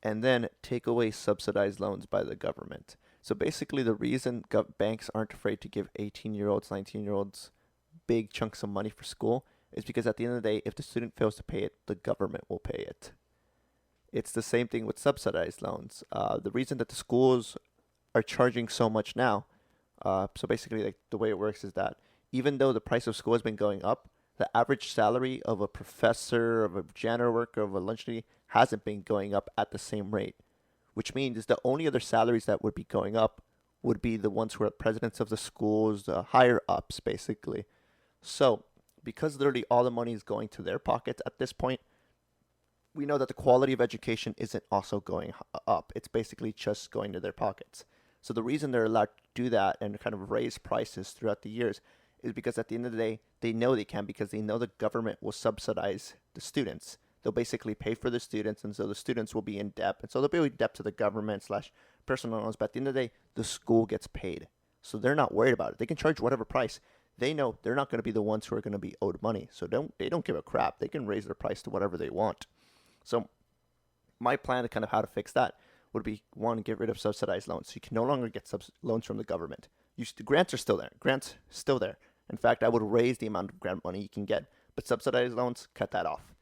And then take away subsidized loans by the government. So basically, the reason banks aren't afraid to give 18-year-olds, 19-year-olds big chunks of money for school is because at the end of the day, if the student fails to pay it, the government will pay it. It's the same thing with subsidized loans. The reason that the schools are charging so much now, so basically, like the way it works is that even though the price of school has been going up, the average salary of a professor, of a janitor worker, of a lunch lady hasn't been going up at the same rate, which means the only other salaries that would be going up would be the ones who are presidents of the schools, the higher ups, basically. So, because literally all the money is going to their pockets at this point, we know that the quality of education isn't also going up. It's basically just going to their pockets. So the reason they're allowed to do that and kind of raise prices throughout the years is because at the end of the day, they know they can because they know the government will subsidize the students. They'll basically pay for the students, and so the students will be in debt, and so they'll be in debt to the government slash personal loans. But at the end of the day, the school gets paid, so they're not worried about it. They can charge whatever price. They know they're not going to be the ones who are going to be owed money, so they don't give a crap. They can raise their price to whatever they want. So my plan to kind of how to fix that would be one, get rid of subsidized loans. So you can no longer get loans from the government. Grants are still there. Grants still there. In fact, I would raise the amount of grant money you can get, but subsidized loans, cut that off.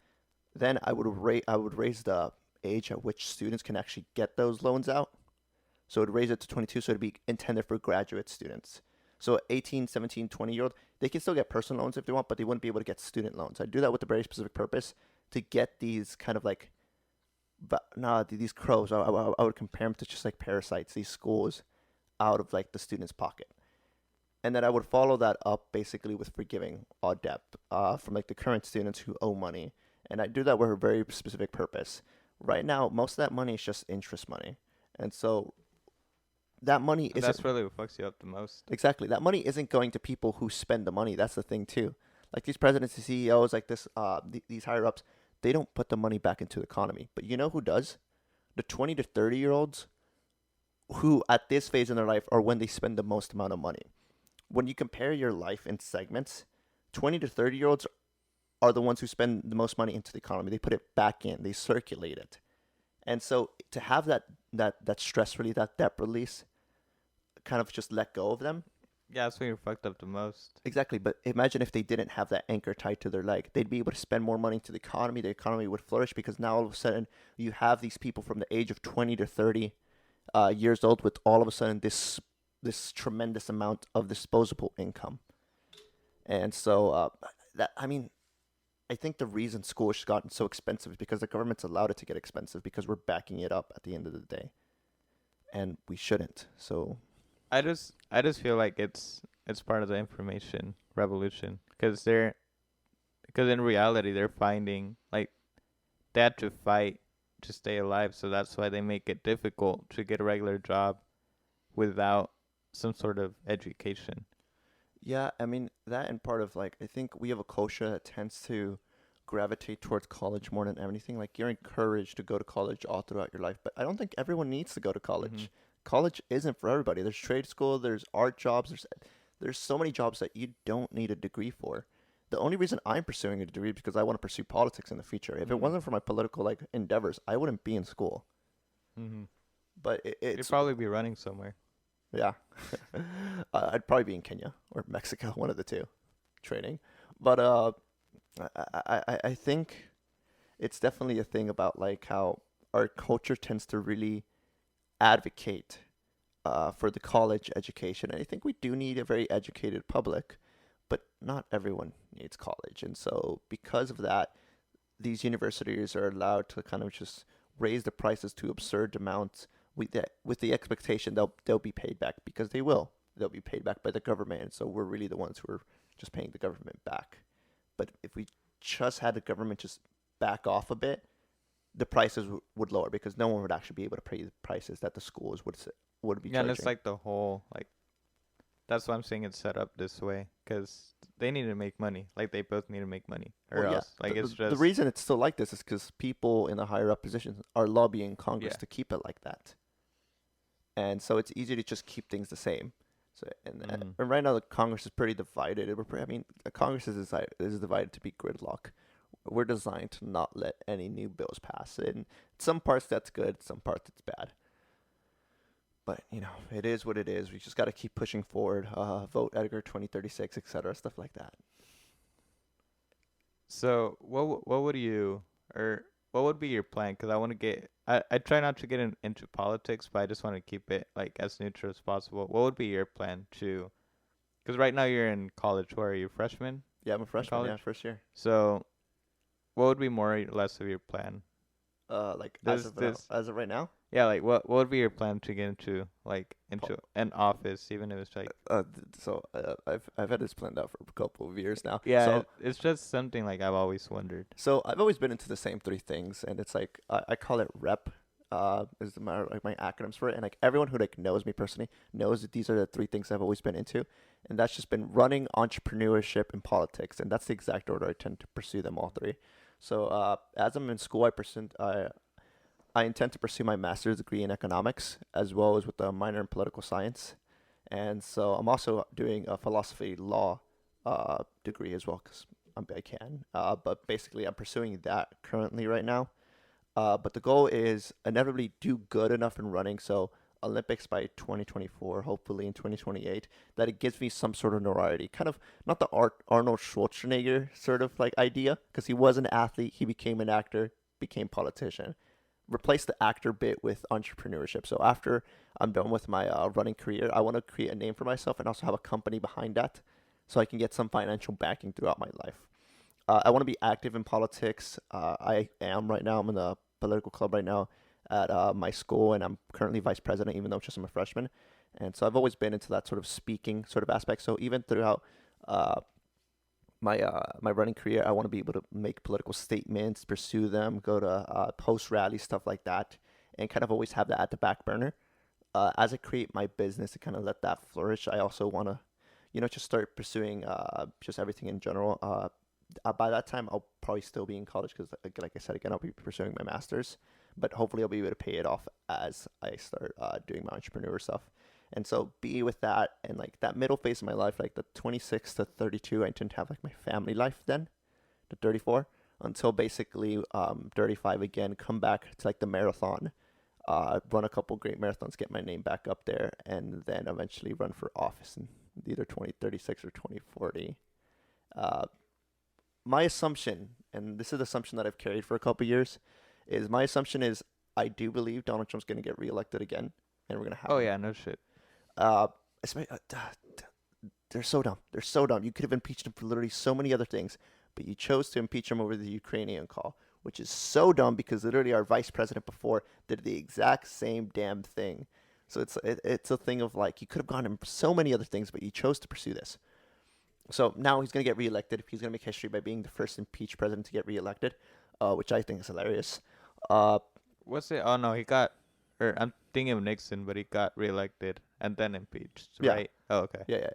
Then I would raise the age at which students can actually get those loans out. So it would raise it to 22, so it'd be intended for graduate students. So 18, 17, 20-year-old, they can still get personal loans if they want, but they wouldn't be able to get student loans. I do that with a very specific purpose to get these kind of like, but nah, these crows. I would compare them to just like parasites. These schools out of like the student's pocket, and then I would follow that up basically with forgiving all debt from like the current students who owe money, and I do that with a very specific purpose. Right now, most of that money is just interest money, and so that money And isn't that's really what fucks you up the most. exactly that money isn't going to people who spend the money. That's the thing too. Like these presidents and CEOs, like these higher ups, they don't put the money back into the economy. But you know who does? The 20 to 30-year-olds who at this phase in their life are when they spend the most amount of money. When you compare your life in segments, 20 to 30-year-olds are the ones who spend the most money into the economy. They put it back in, they circulate it. And so to have that stress relief, that debt release, kind of just let go of them. Yeah, that's when you're fucked up the most. Exactly, but imagine if they didn't have that anchor tied to their leg. They'd be able to spend more money into the economy. The economy would flourish because now all of a sudden you have these people from the age of 20 to 30 years old with all of a sudden this tremendous amount of disposable income. And so that I mean, I think the reason school has gotten so expensive is because the government's allowed it to get expensive because we're backing it up at the end of the day, and we shouldn't. So I just feel like it's part of the information revolution because in reality they're finding like they had to fight to stay alive, so that's why they make it difficult to get a regular job without some sort of education. yeah, I mean that and part of like I think we have a culture that tends to gravitate towards college more than anything. Like you're encouraged to go to college all throughout your life, but I don't think everyone needs to go to Mhm. college. College isn't for everybody. There's trade school, there's art jobs, there's so many jobs that you don't need a degree for. The only reason I'm pursuing a degree is because I want to pursue politics in the future. If it Mhm. wasn't for my political like endeavors, I wouldn't be in school. Mhm. But You'd it's probably be running somewhere. yeah, I'd probably be in Kenya or Mexico, one of the two, training. But I think it's definitely a thing about like how our culture tends to really advocate for the college education. And I think we do need a very educated public, but not everyone needs college. And so because of that, these universities are allowed to kind of just raise the prices to absurd amounts with the expectation they'll be paid back because they will. They'll be paid back by the government. And so we're really the ones who are just paying the government back. But if we just had the government just back off a bit, the prices would lower because no one would actually be able to pay the prices that the schools would be Yeah, and it's charging. like the whole like that's why I'm saying it's set up this way because they need to make money. Like they both need to make money, Well, or yeah, else like it's the just reason it's still like this is because people in the higher up positions are lobbying Congress yeah. to keep it like that, and so it's easy to just keep things the same. So Mhm. and right now the Congress is pretty divided. I mean, Congress is divided to be gridlock. We're designed to not let any new bills pass. In some parts that's good, some parts it's bad. But it is what it is. We just got to keep pushing forward. Vote Edgar 2036, etc. Stuff like that. So what would you or what would be your plan? Because I want to get I try not to get into politics, but I just want to keep it like as neutral as possible. What would be your plan to? Because right now you're in college. Where are you, freshman Yeah, I'm a in freshman. Yeah, college? first year. So what would be more or less of your plan? Like Does this as of right now. yeah like what would be your plan to get into like Po- into an office, even if it's like I've had this planned out for a couple of years now. yeah it's just something like I've always wondered. So I've always been into the same three things, and it's like I call it rep. Is my acronyms for it, and like everyone who like knows me personally knows that these are the three things I've always been into, and that's just been running, entrepreneurship, and politics, and that's the exact order I tend to pursue them all three. So as I'm in school, I intend to pursue my master's degree in economics as well as with a minor in political science, and so I'm also doing a philosophy law degree as well because I can. But basically, I'm pursuing that currently right now. But the goal is inevitably do good enough in running. So Olympics by 2024, hopefully in 2028, that it gives me some sort of notoriety. Kind of not the Arnold Schwarzenegger sort of like idea, because he was an athlete, he became an actor, became politician. Replace the actor bit with entrepreneurship. So after I'm done with my running career, I want to create a name for myself and also have a company behind that, so I can get some financial backing throughout my life. I want to be active in politics. I am right now. I'm in the political club right now at my school, and I'm currently vice president, even though just I'm a freshman. And so I've always been into that sort of speaking sort of aspect. So even throughout uh, my running career, I want to be able to make political statements, pursue them, go to post rallies, stuff like that, and kind of always have that at the back burner. As I create my business and kind of let that flourish, I also want to, just start pursuing just everything in general. By that time, I'll probably still be in college because, like I said again, I'll be pursuing my master's. But hopefully, I'll be able to pay it off as I start doing my entrepreneur stuff. And so, be with that and like that middle phase of my life, like the 26 to 32, I tend to have like my family life then, to 34, until basically 35 again, come back to like the marathon, run a couple great marathons, get my name back up there, and then eventually run for office in either 2036 or 2040. Uh, my assumption, and this is the assumption that I've carried for a couple years, is my assumption is I do believe Donald Trump's going to get reelected again, and we're going to have Oh him. yeah, no shit. Uh, they're so dumb. They're so dumb. You could have impeached him for literally so many other things, but you chose to impeach him over the Ukrainian call, which is so dumb because literally our vice president before did the exact same damn thing. So it's a thing of like you could have gone in so many other things, but you chose to pursue this. So now he's going to get reelected. He's going to make history by being the first impeached president to get reelected, which I think is hilarious. Uh, What's it? Oh no, he got, or I'm thinking of Nixon, but he got reelected and then impeached, yeah, right? Oh okay. yeah.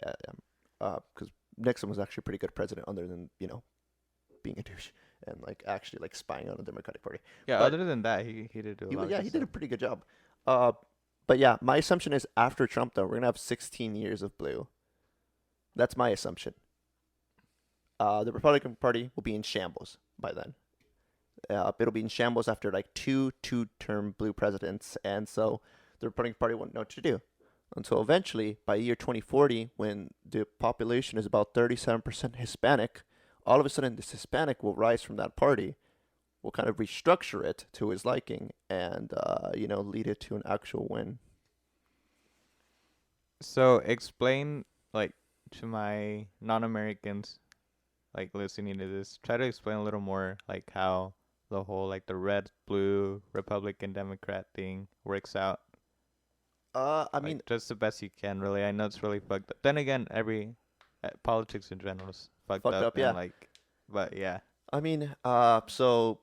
Because Nixon was actually a pretty good president, other than being a douche and like actually like spying on the Democratic Party. Yeah. But Other than that, he did do a lot of yeah, good he did stuff. a pretty good job. Uh, but yeah, my assumption is after Trump though, we're gonna have 16 years of blue. That's my assumption. The Republican Party will be in shambles by then. It'll be in shambles after like two-term blue presidents, and so the Republican Party won't know what to do until eventually, by year 2040, when the population is about 37% Hispanic, all of a sudden this Hispanic will rise from that party, will kind of restructure it to his liking, and lead it to an actual win. So explain like to my non-Americans like listening to this. Try to explain a little more like how the whole like the red blue Republican Democrat thing works out. I Like mean, just the best you can, really. I know it's really fucked up. Then again, every politics in general is fucked fucked up up, and yeah. like, but yeah. So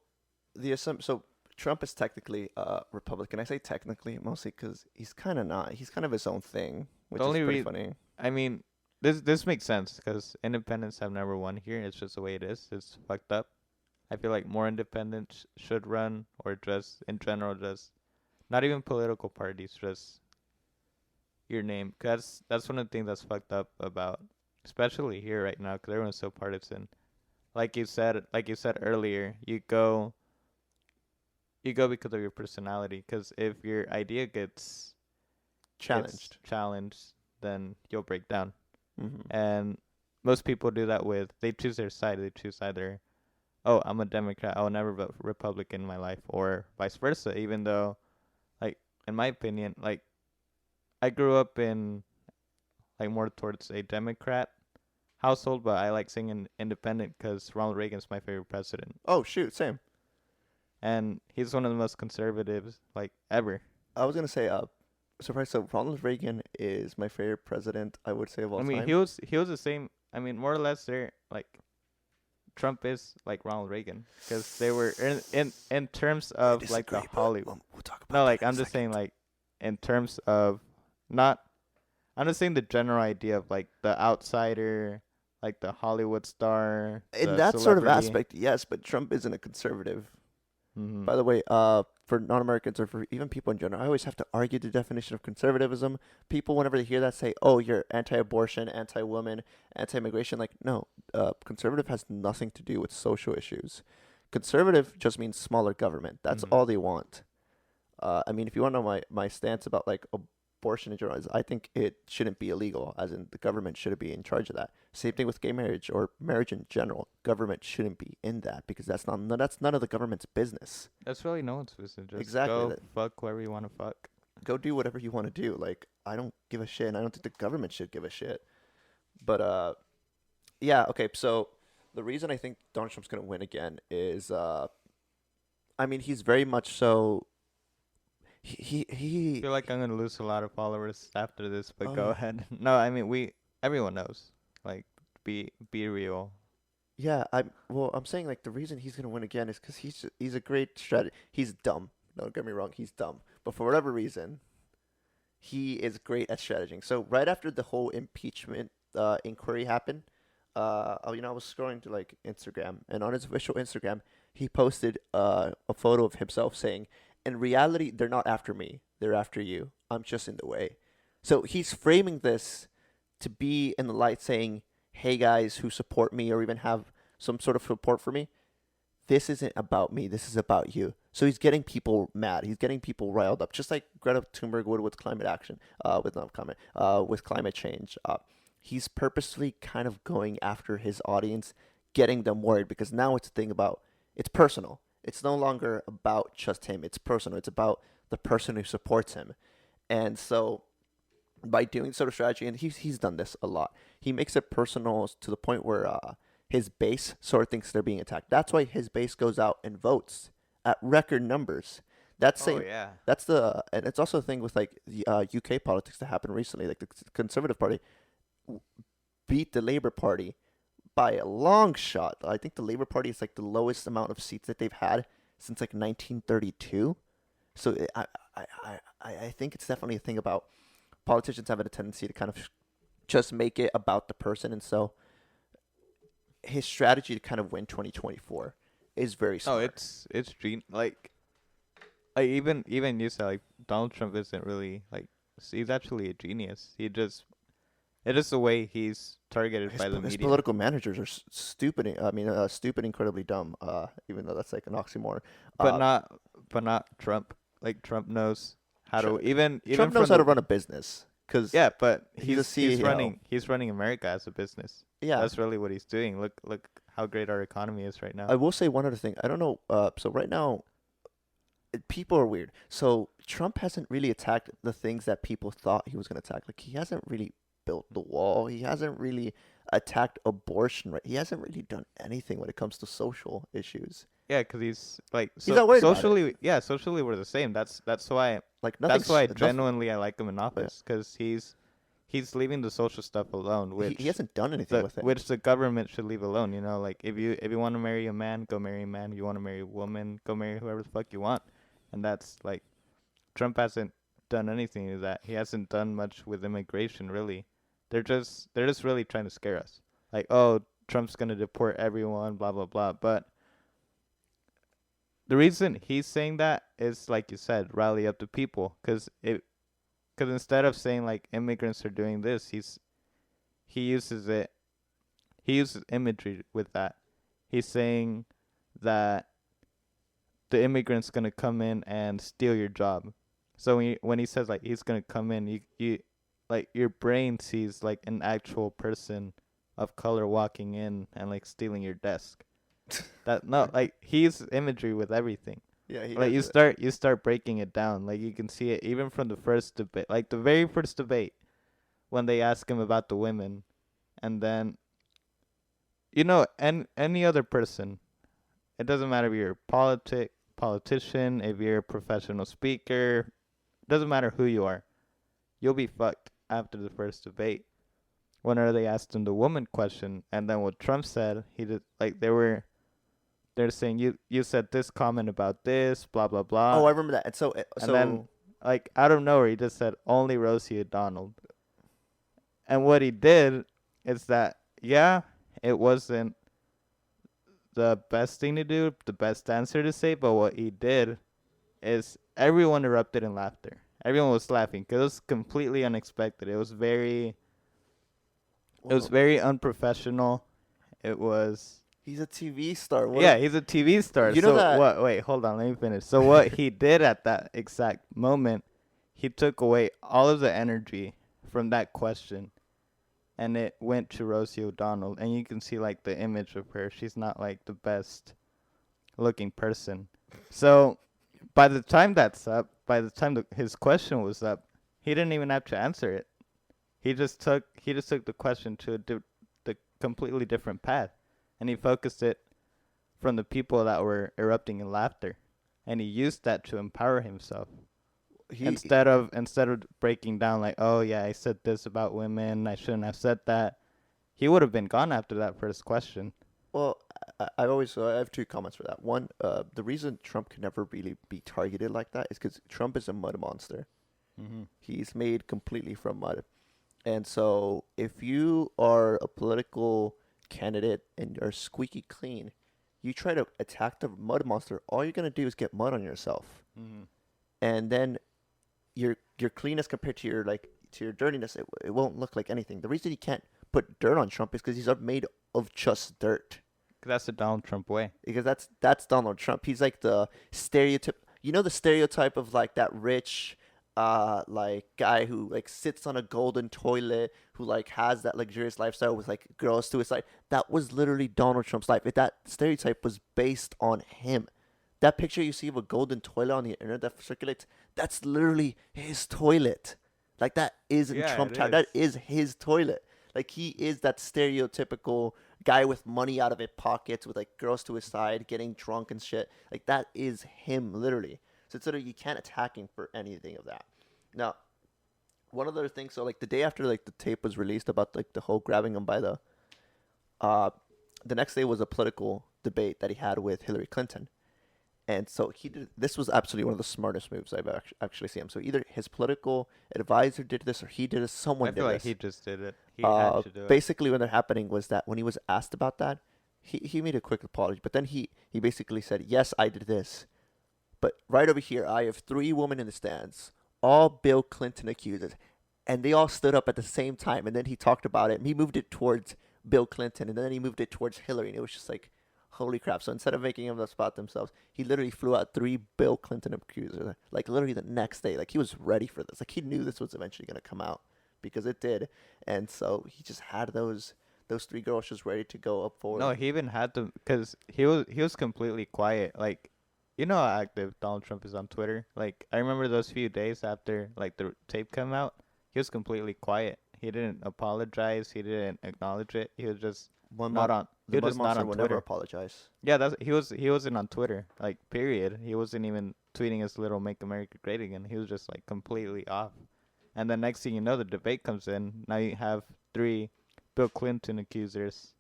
so Trump is technically Republican. I say technically mostly because he's kind of not. He's kind of his own thing, The which is only pretty funny. I mean, this makes sense because independents have never won here. It's just the way it is. It's fucked up. I feel like more independents should run, or just in general, just not even political parties, just your name. Cause that's one of the things that's fucked up about, especially here right now, cause everyone's so partisan. Like you said earlier, you go because of your personality. Cause if your idea gets Challenged. challenged, then you'll break down. Hmm. And most people do that with they choose their side. They choose either, oh, I'm a Democrat, I'll never vote for Republican in my life, or vice versa. Even though, like, in my opinion, like I grew up in like more towards a Democrat household, but I like singing independent because Ronald Reagan's my favorite president, Oh shoot, same. and he's one of the most conservatives like ever. I was gonna say surprise. So Ronald Reagan is my favorite president. I would say of I all mean, time. he was the same. I mean, more or less, they're like Trump is like Ronald Reagan because they were in terms I of like the disagree, but Hollywood. we'll talk No, about that like in a I'm just saying second. like in terms of not. I'm just saying the general idea of like the outsider, like the Hollywood star, In the that sort of celebrity. aspect, yes, but Trump isn't a conservative. Hmm. By the way, for non-Americans or for even people in general, I always have to argue the definition of conservatism. People, whenever they hear that, say, "Oh, you're anti-abortion, anti-woman, anti-immigration." Like, no, conservative has nothing to do with social issues. Conservative just means smaller government. That's Mm-hmm. all they want. I mean, if you want to know my stance about like abortion in general, is I think it shouldn't be illegal, as in the government shouldn't be in charge of that. Same thing with gay marriage or marriage in general. Government shouldn't be in that because that's none of the government's business. That's really no one's business. Just Exactly. go fuck whoever you want to fuck. Go do whatever you want to do. Like I don't give a shit, and I don't think the government should give a shit. But yeah, okay. So the reason I think Donald Trump's gonna win again is I mean, he's very much so. I feel like I'm gonna lose a lot of followers after this, but Oh go yeah, ahead. No, I mean everyone knows. Like be real. yeah. I'm saying like the reason he's gonna win again is because he's a great strategy. He's dumb. Don't get me wrong, he's dumb. But for whatever reason, he is great at strategizing. So right after the whole impeachment inquiry happened, I was scrolling to like Instagram, and on his official Instagram, he posted a photo of himself saying, "In reality, they're not after me. They're after you. I'm just in the way." So he's framing this to be in the light, saying, "Hey guys who support me or even have some sort of support for me, this isn't about me. This is about you." So he's getting people mad. He's getting people riled up, just like Greta Thunberg would with climate action, with climate change. He's purposely kind of going after his audience, getting them worried because now it's a thing about it's personal. It's no longer about just him. It's personal. It's about the person who supports him, and so by doing sort of strategy, and he's done this a lot. He makes it personal to the point where his base sort of thinks they're being attacked. That's why his base goes out and votes at record numbers. That's Oh same. yeah. That's the and it's also a thing with like the UK politics that happened recently. Like the Conservative Party beat the Labour Party by a long shot. I think the Labour Party is like the lowest amount of seats that they've had since like 1932. So I think it's definitely a thing about politicians having a tendency to kind of just make it about the person, and so his strategy to kind of win 2024 is very Oh, smart. it's like even you said like Donald Trump isn't really like he's actually a genius. It is the way he's targeted by the His media. political managers are stupid. I mean, stupid, incredibly dumb. Even though that's like an oxymoron. But Uh, not Trump. Like Trump knows how Tr- to even Trump knows from how to the run a business because yeah, but he's a CEO. he's running America as a business. Yeah, That's really what he's doing. Look how great our economy is right now. I will say one other thing. I don't know. So right now, people are weird. So Trump hasn't really attacked the things that people thought he was going to attack. Like he hasn't really built the wall. He hasn't really attacked abortion. Right? He hasn't really done anything when it comes to social issues. Yeah, 'cause he's like He's not worried about it. socially we're the same. Like That's why nothing. genuinely I like him in Yeah. office 'cause he's leaving the social stuff alone, He hasn't done anything with it. which the government should leave alone. You know, like if you want to marry a man, go marry a man. If you want to marry a woman, go marry whoever the fuck you want. And that's like Trump hasn't done anything to that. He hasn't done much with immigration really. They're just really trying to scare us. Like, oh, Trump's gonna deport everyone, blah blah blah. But the reason he's saying that is like you said, rally up the people, because instead of saying like immigrants are doing this, he uses it he uses imagery with that. He's saying that the immigrant's gonna come in and steal your job. So when he says like he's gonna come in, you like your brain sees like an actual person of color walking in and like stealing your desk. That no, like he's imagery with everything. Yeah, he Like does it. you start breaking it down. Like you can see it even from the first debate, like the very first debate when they ask him about the women, and then and any other person, it doesn't matter if you're a politician, if you're a professional speaker, doesn't matter who you are, you'll be fucked after the first debate. Whenever they asked him the woman question, and then what Trump said, he did like they're saying you said this comment about this, blah blah Oh, blah, I remember that. And so, and then like out of nowhere he just said only Rosie O'Donnell. And what he did is that yeah, it wasn't the best thing to do, the best answer to say, but what he did is everyone erupted in laughter. Everyone was laughing because it was completely unexpected. It was well, very unprofessional. It was He's a TV star. What? Yeah, he's a TV star. You know So that? what? Wait, hold on. Let me finish. So what he did at that exact moment, he took away all of the energy from that question, and it went to Rosie O'Donnell. And you can see like the image of her. She's not like the best looking person. So by the time that's up, by the time his question was up, he didn't even have to answer it. He just took the question to the completely different path, and he focused it from the people that were erupting in laughter, and he used that to empower himself He instead of breaking down like, oh yeah, I said this about women, I shouldn't have said that. He would have been gone after that first question. Well, I have two comments for that. One, the reason Trump can never really be targeted like that is because Trump is a mud monster. Mm-hmm. He's made completely from mud. And so, if you are a political candidate and are squeaky clean, you try to attack the mud monster, all you're gonna do is get mud on yourself. Mm-hmm. And then your cleanness compared to your dirtiness, it won't look like anything. The reason you can't put dirt on Trump is because he's made of just dirt. That's the Donald Trump way. Because that's Donald Trump. He's like the stereotype. You know the stereotype of like that rich like guy who like sits on a golden toilet, who like has that luxurious lifestyle with like girls to his side. That was literally Donald Trump's life. That stereotype was based on him. That picture you see of a golden toilet on the internet that circulates, that's literally his toilet. Like that isn't Yeah, Trump it Tower. is. That is his toilet. Like he is that stereotypical guy with money out of his pockets, with like girls to his side, getting drunk and shit. Like that is him, literally. So it's sort of, you can't attack him for anything of that. Now, one other thing. So like the day after like the tape was released about like the whole grabbing him by uh, the next day was a political debate that he had with Hillary Clinton. And so he did. This was absolutely one of the smartest moves I've actually seen him. So either his political advisor did this, or he did this. Someone I did feel like this. he just did it. He had to do it. Basically, what happening was that when he was asked about that, he made a quick apology. But then he basically said, "Yes, I did this, but right over here, I have three women in the stands, all Bill Clinton accusers, and they all stood up at the same time." And then he talked about it, and he moved it towards Bill Clinton, and then he moved it towards Hillary, and it was just like, holy crap. So instead of making them spot themselves, he literally flew out three Bill Clinton accusers, like literally the next day. Like he was ready for this. Like he knew this was eventually going to come out, because it did. And so he just had those three girls just ready to go up forward. No, he even had to, because he was completely quiet. Like, you know how active Donald Trump is on Twitter. Like, I remember those few days after like the tape came out, he was completely quiet. He didn't apologize. He didn't acknowledge it. He was just One not mon- on. He the was mud just not monster on will never Twitter. apologize. Yeah, he wasn't on Twitter. Like, period. He wasn't even tweeting his little "Make America Great Again." He was just like completely off. And the next thing you know, the debate comes in. Now you have three Bill Clinton accusers,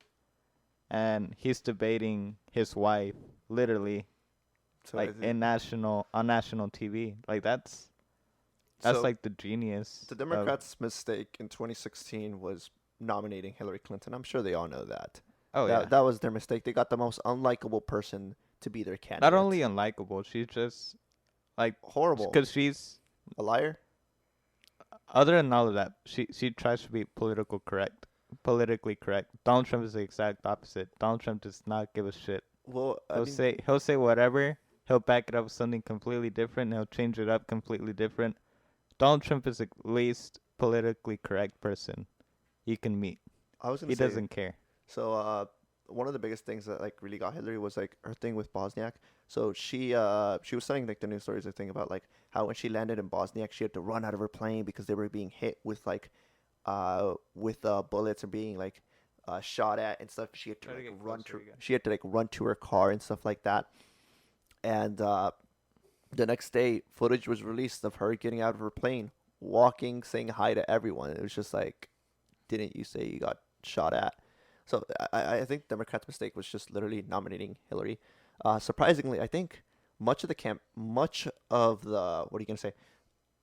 and he's debating his wife, literally, So like on national TV. Like that's so like the genius. the Democrats' mistake in 2016 was nominating Hillary Clinton. I'm sure they all know that. Oh yeah. That was their mistake. They got the most unlikable person to be their candidate. Not only unlikable, she's just like horrible. because she's A liar. other than all of that, she tries to be politically correct. Donald Trump is the exact opposite. Donald Trump does not give a shit. Well, He'll say whatever. He'll back it up with something completely different. He'll change it up completely different. Donald Trump is the least politically correct person you can meet. I was gonna He say, doesn't care. So one of the biggest things that like really got Hillary was like her thing with Bosniak. So she was telling like the news stories, I think, about like how when she landed in Bosniak she had to run out of her plane because they were being hit with like bullets and being like shot at and stuff. She had to like, run to her car and stuff like that. And the next day, footage was released of her getting out of her plane, walking, saying hi to everyone. It was just like, didn't you say you got shot at? So I think Democrats' mistake was just literally nominating Hillary. Surprisingly, I think much of the what are you gonna say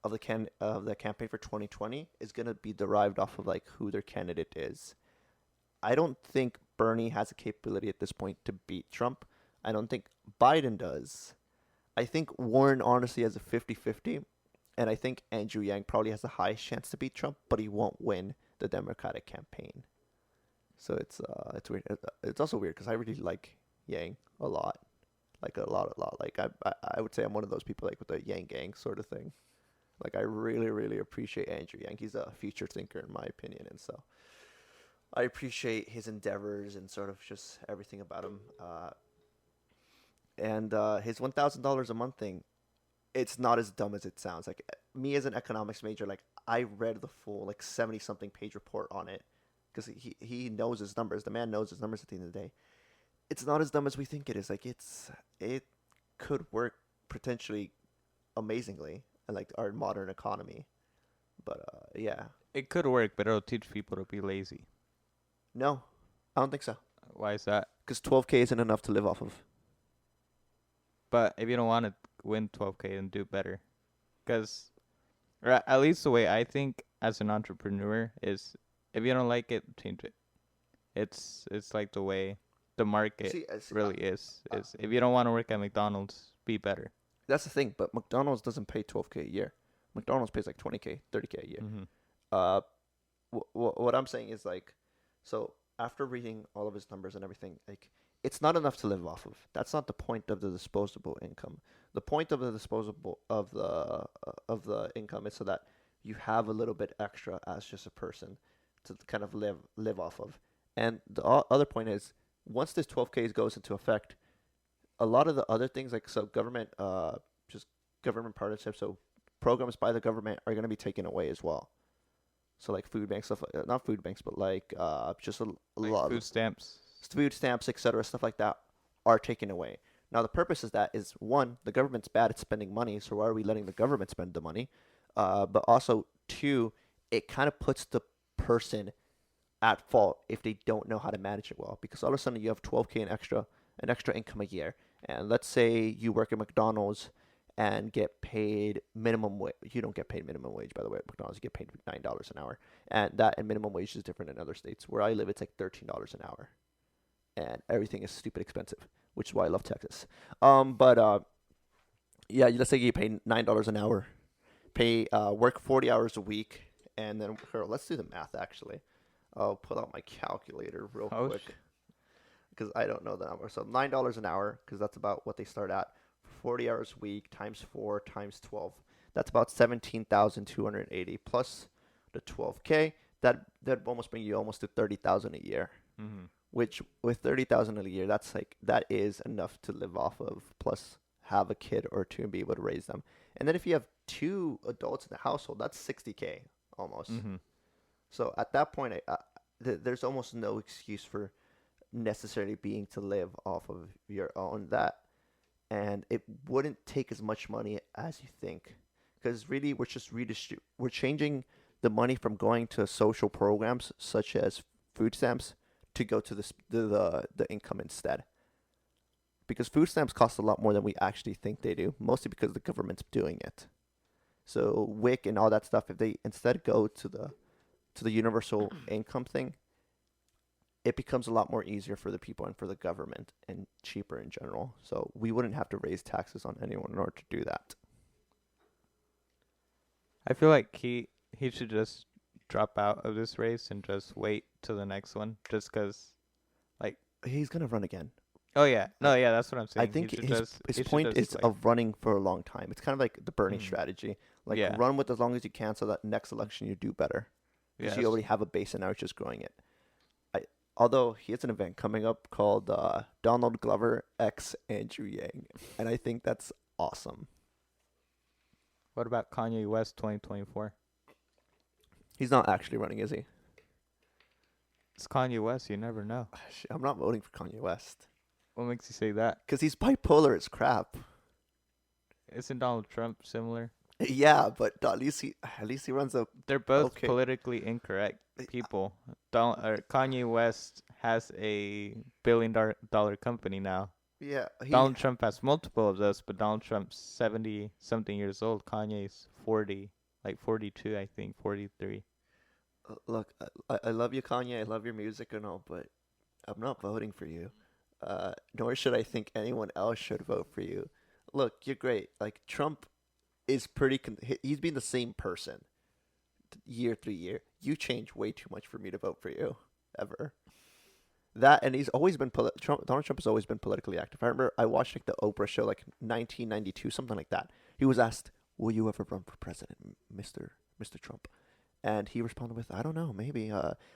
of the campaign for 2020 is gonna be derived off of like who their candidate is. I don't think Bernie has a capability at this point to beat Trump. I don't think Biden does. I think Warren honestly has a 50-50, and I think Andrew Yang probably has the highest chance to beat Trump, but he won't win the Democratic campaign. So it's weird. It's also weird because I really like Yang a lot, like a lot. Like I would say I'm one of those people like with the Yang gang sort of thing. Like I really really appreciate Andrew Yang. He's a future thinker in my opinion, and so I appreciate his endeavors and sort of just everything about him. And his $1,000 a month thing, it's not as dumb as it sounds. Like me as an economics major, like I read the full like 70 something page report on it because he knows his numbers. The man knows his numbers at the end of the day. It's not as dumb as we think it is. Like it could work potentially amazingly in like our modern economy. But yeah, It could work, but it'll teach people to be lazy. no, I don't think so. Why is that? Because 12K isn't enough to live off of. But if you don't want to win 12K, then do better. Because, or at least the way I think as an entrepreneur is, if you don't like it, change it. It's like the way the market See, really is. Is if you don't want to work at McDonald's, be better. that's the thing. But McDonald's doesn't pay 12K a year. McDonald's pays like 20K, 30K a year. Mm-hmm. Uh, what I'm saying is like, so after reading all of his numbers and everything, like it's not enough to live off of. That's not the point of the disposable income. The point of the disposable of the income is so that you have a little bit extra as just a person to kind of live off of. And the other point is once this 12K goes into effect, a lot of the other things like so government just government partnerships, so programs by the government are going to be taken away as well. So like food banks stuff, like, not food banks, but like just a Like lot food stamps. food stamps, etc., stuff like that are taken away. Now the purpose is that is one, the government's bad at spending money, so why are we letting the government spend the money? But also two, it kind of puts the person at fault if they don't know how to manage it well, because all of a sudden you have 12K an extra income a year, and let's say you work at McDonald's and get paid minimum wage. You don't get paid minimum wage, by the way, at McDonald's. You get paid $9 an hour, and that and minimum wage is different in other states. Where I live, it's like $13 an hour, and everything is stupid expensive, which is why I love Texas. But yeah, let's say you pay $9 an hour, pay work 40 hours a week, and then here, let's do the math. Actually, I'll pull out my calculator real Oh, quick because I don't know the number. So $9 an hour, because that's about what they start at. 40 hours a week times 4 times 12. That's about 17,280 plus the 12K. That almost bring you almost to 30,000 a year. Mm-hmm. Which with 30,000 a year, that is enough to live off of. Plus have a kid or two and be able to raise them. And then if you have two adults in the household, that's 60K almost. Mm-hmm. So at that point, there's almost no excuse for necessarily being to live off of your own that, and it wouldn't take as much money as you think, because really we're changing the money from going to social programs such as food stamps to go to the income instead, because food stamps cost a lot more than we actually think they do, mostly because the government's doing it. So WIC and all that stuff, if they instead go to the universal income thing, it becomes a lot more easier for the people and for the government and cheaper in general. So we wouldn't have to raise taxes on anyone in order to do that. I feel like he should just drop out of this race and just wait till the next one. Just cause, like, He's gonna run again. oh yeah, no, yeah, that's what I'm saying. I think He should his just, his he should point just, is like, of running for a long time. It's kind of like the Bernie mm, strategy. Like yeah, run with as long as you can, so that next election you do better, because you yes. already have a base and now it's just growing it. Although he has an event coming up called Donald Glover X Andrew Yang, and I think that's awesome. What about Kanye West 2024? He's not actually running, is he? It's Kanye West. You never know. I'm not voting for Kanye West What makes you say that? because he's bipolar as crap. Isn't Donald Trump similar? Yeah, but at least he runs a They're both okay. politically incorrect people. Kanye West has a $1 billion company now. Yeah, Donald Trump has multiple of those, but Donald Trump's 70 something years old. Kanye's 40, like 42, I think, 43. look. I love you, Kanye. I love your music and all, but I'm not voting for you. Nor should I think anyone else should vote for you. Look, you're great. Like Trump is pretty. He's been the same person year through year. You change way too much for me to vote for you ever. That and he's always been Donald Trump has always been politically active. I remember I watched like the Oprah show like 1992, something like that. He was asked, "Will you ever run for president, Mister Trump?" And he responded with, "I don't know, maybe."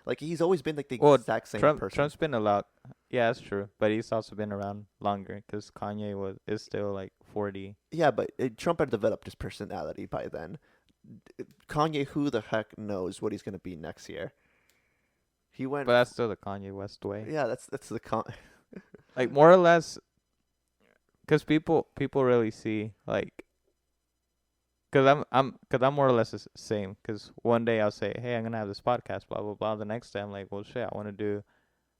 Like he's always been like the Well, exact same person. Trump's been a lot. Yeah, that's true. But he's also been around longer because Kanye is still like 40. Yeah, but Trump had developed his personality by then. Kanye, who the heck knows what he's gonna be next year? He went. But that's still the Kanye West way. Yeah, that's the Like more or less, because people really see like, cause I'm more or less the same. Cause one day I'll say, hey, I'm gonna have this podcast, blah blah blah. The next day I'm like, well, shit, I want to do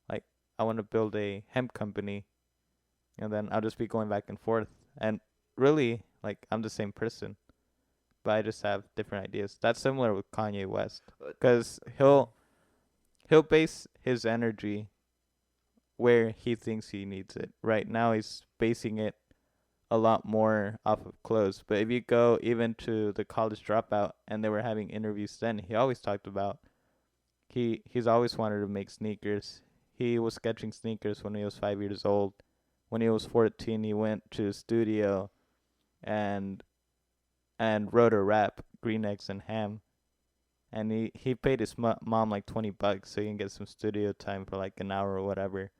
like I want to build a hemp company, and then I'll just be going back and forth. And really, like I'm the same person, but I just have different ideas. That's similar with Kanye West, cause he'll base his energy where he thinks he needs it. Right now, he's basing it a lot more off of clothes. But if you go even to the college dropout and they were having interviews then, he always talked about he's always wanted to make sneakers. He was sketching sneakers when he was 5 years old. When he was 14, he went to the studio and wrote a rap, Green Eggs and Ham. And he paid his mom like $20 so he can get some studio time for like an hour or whatever.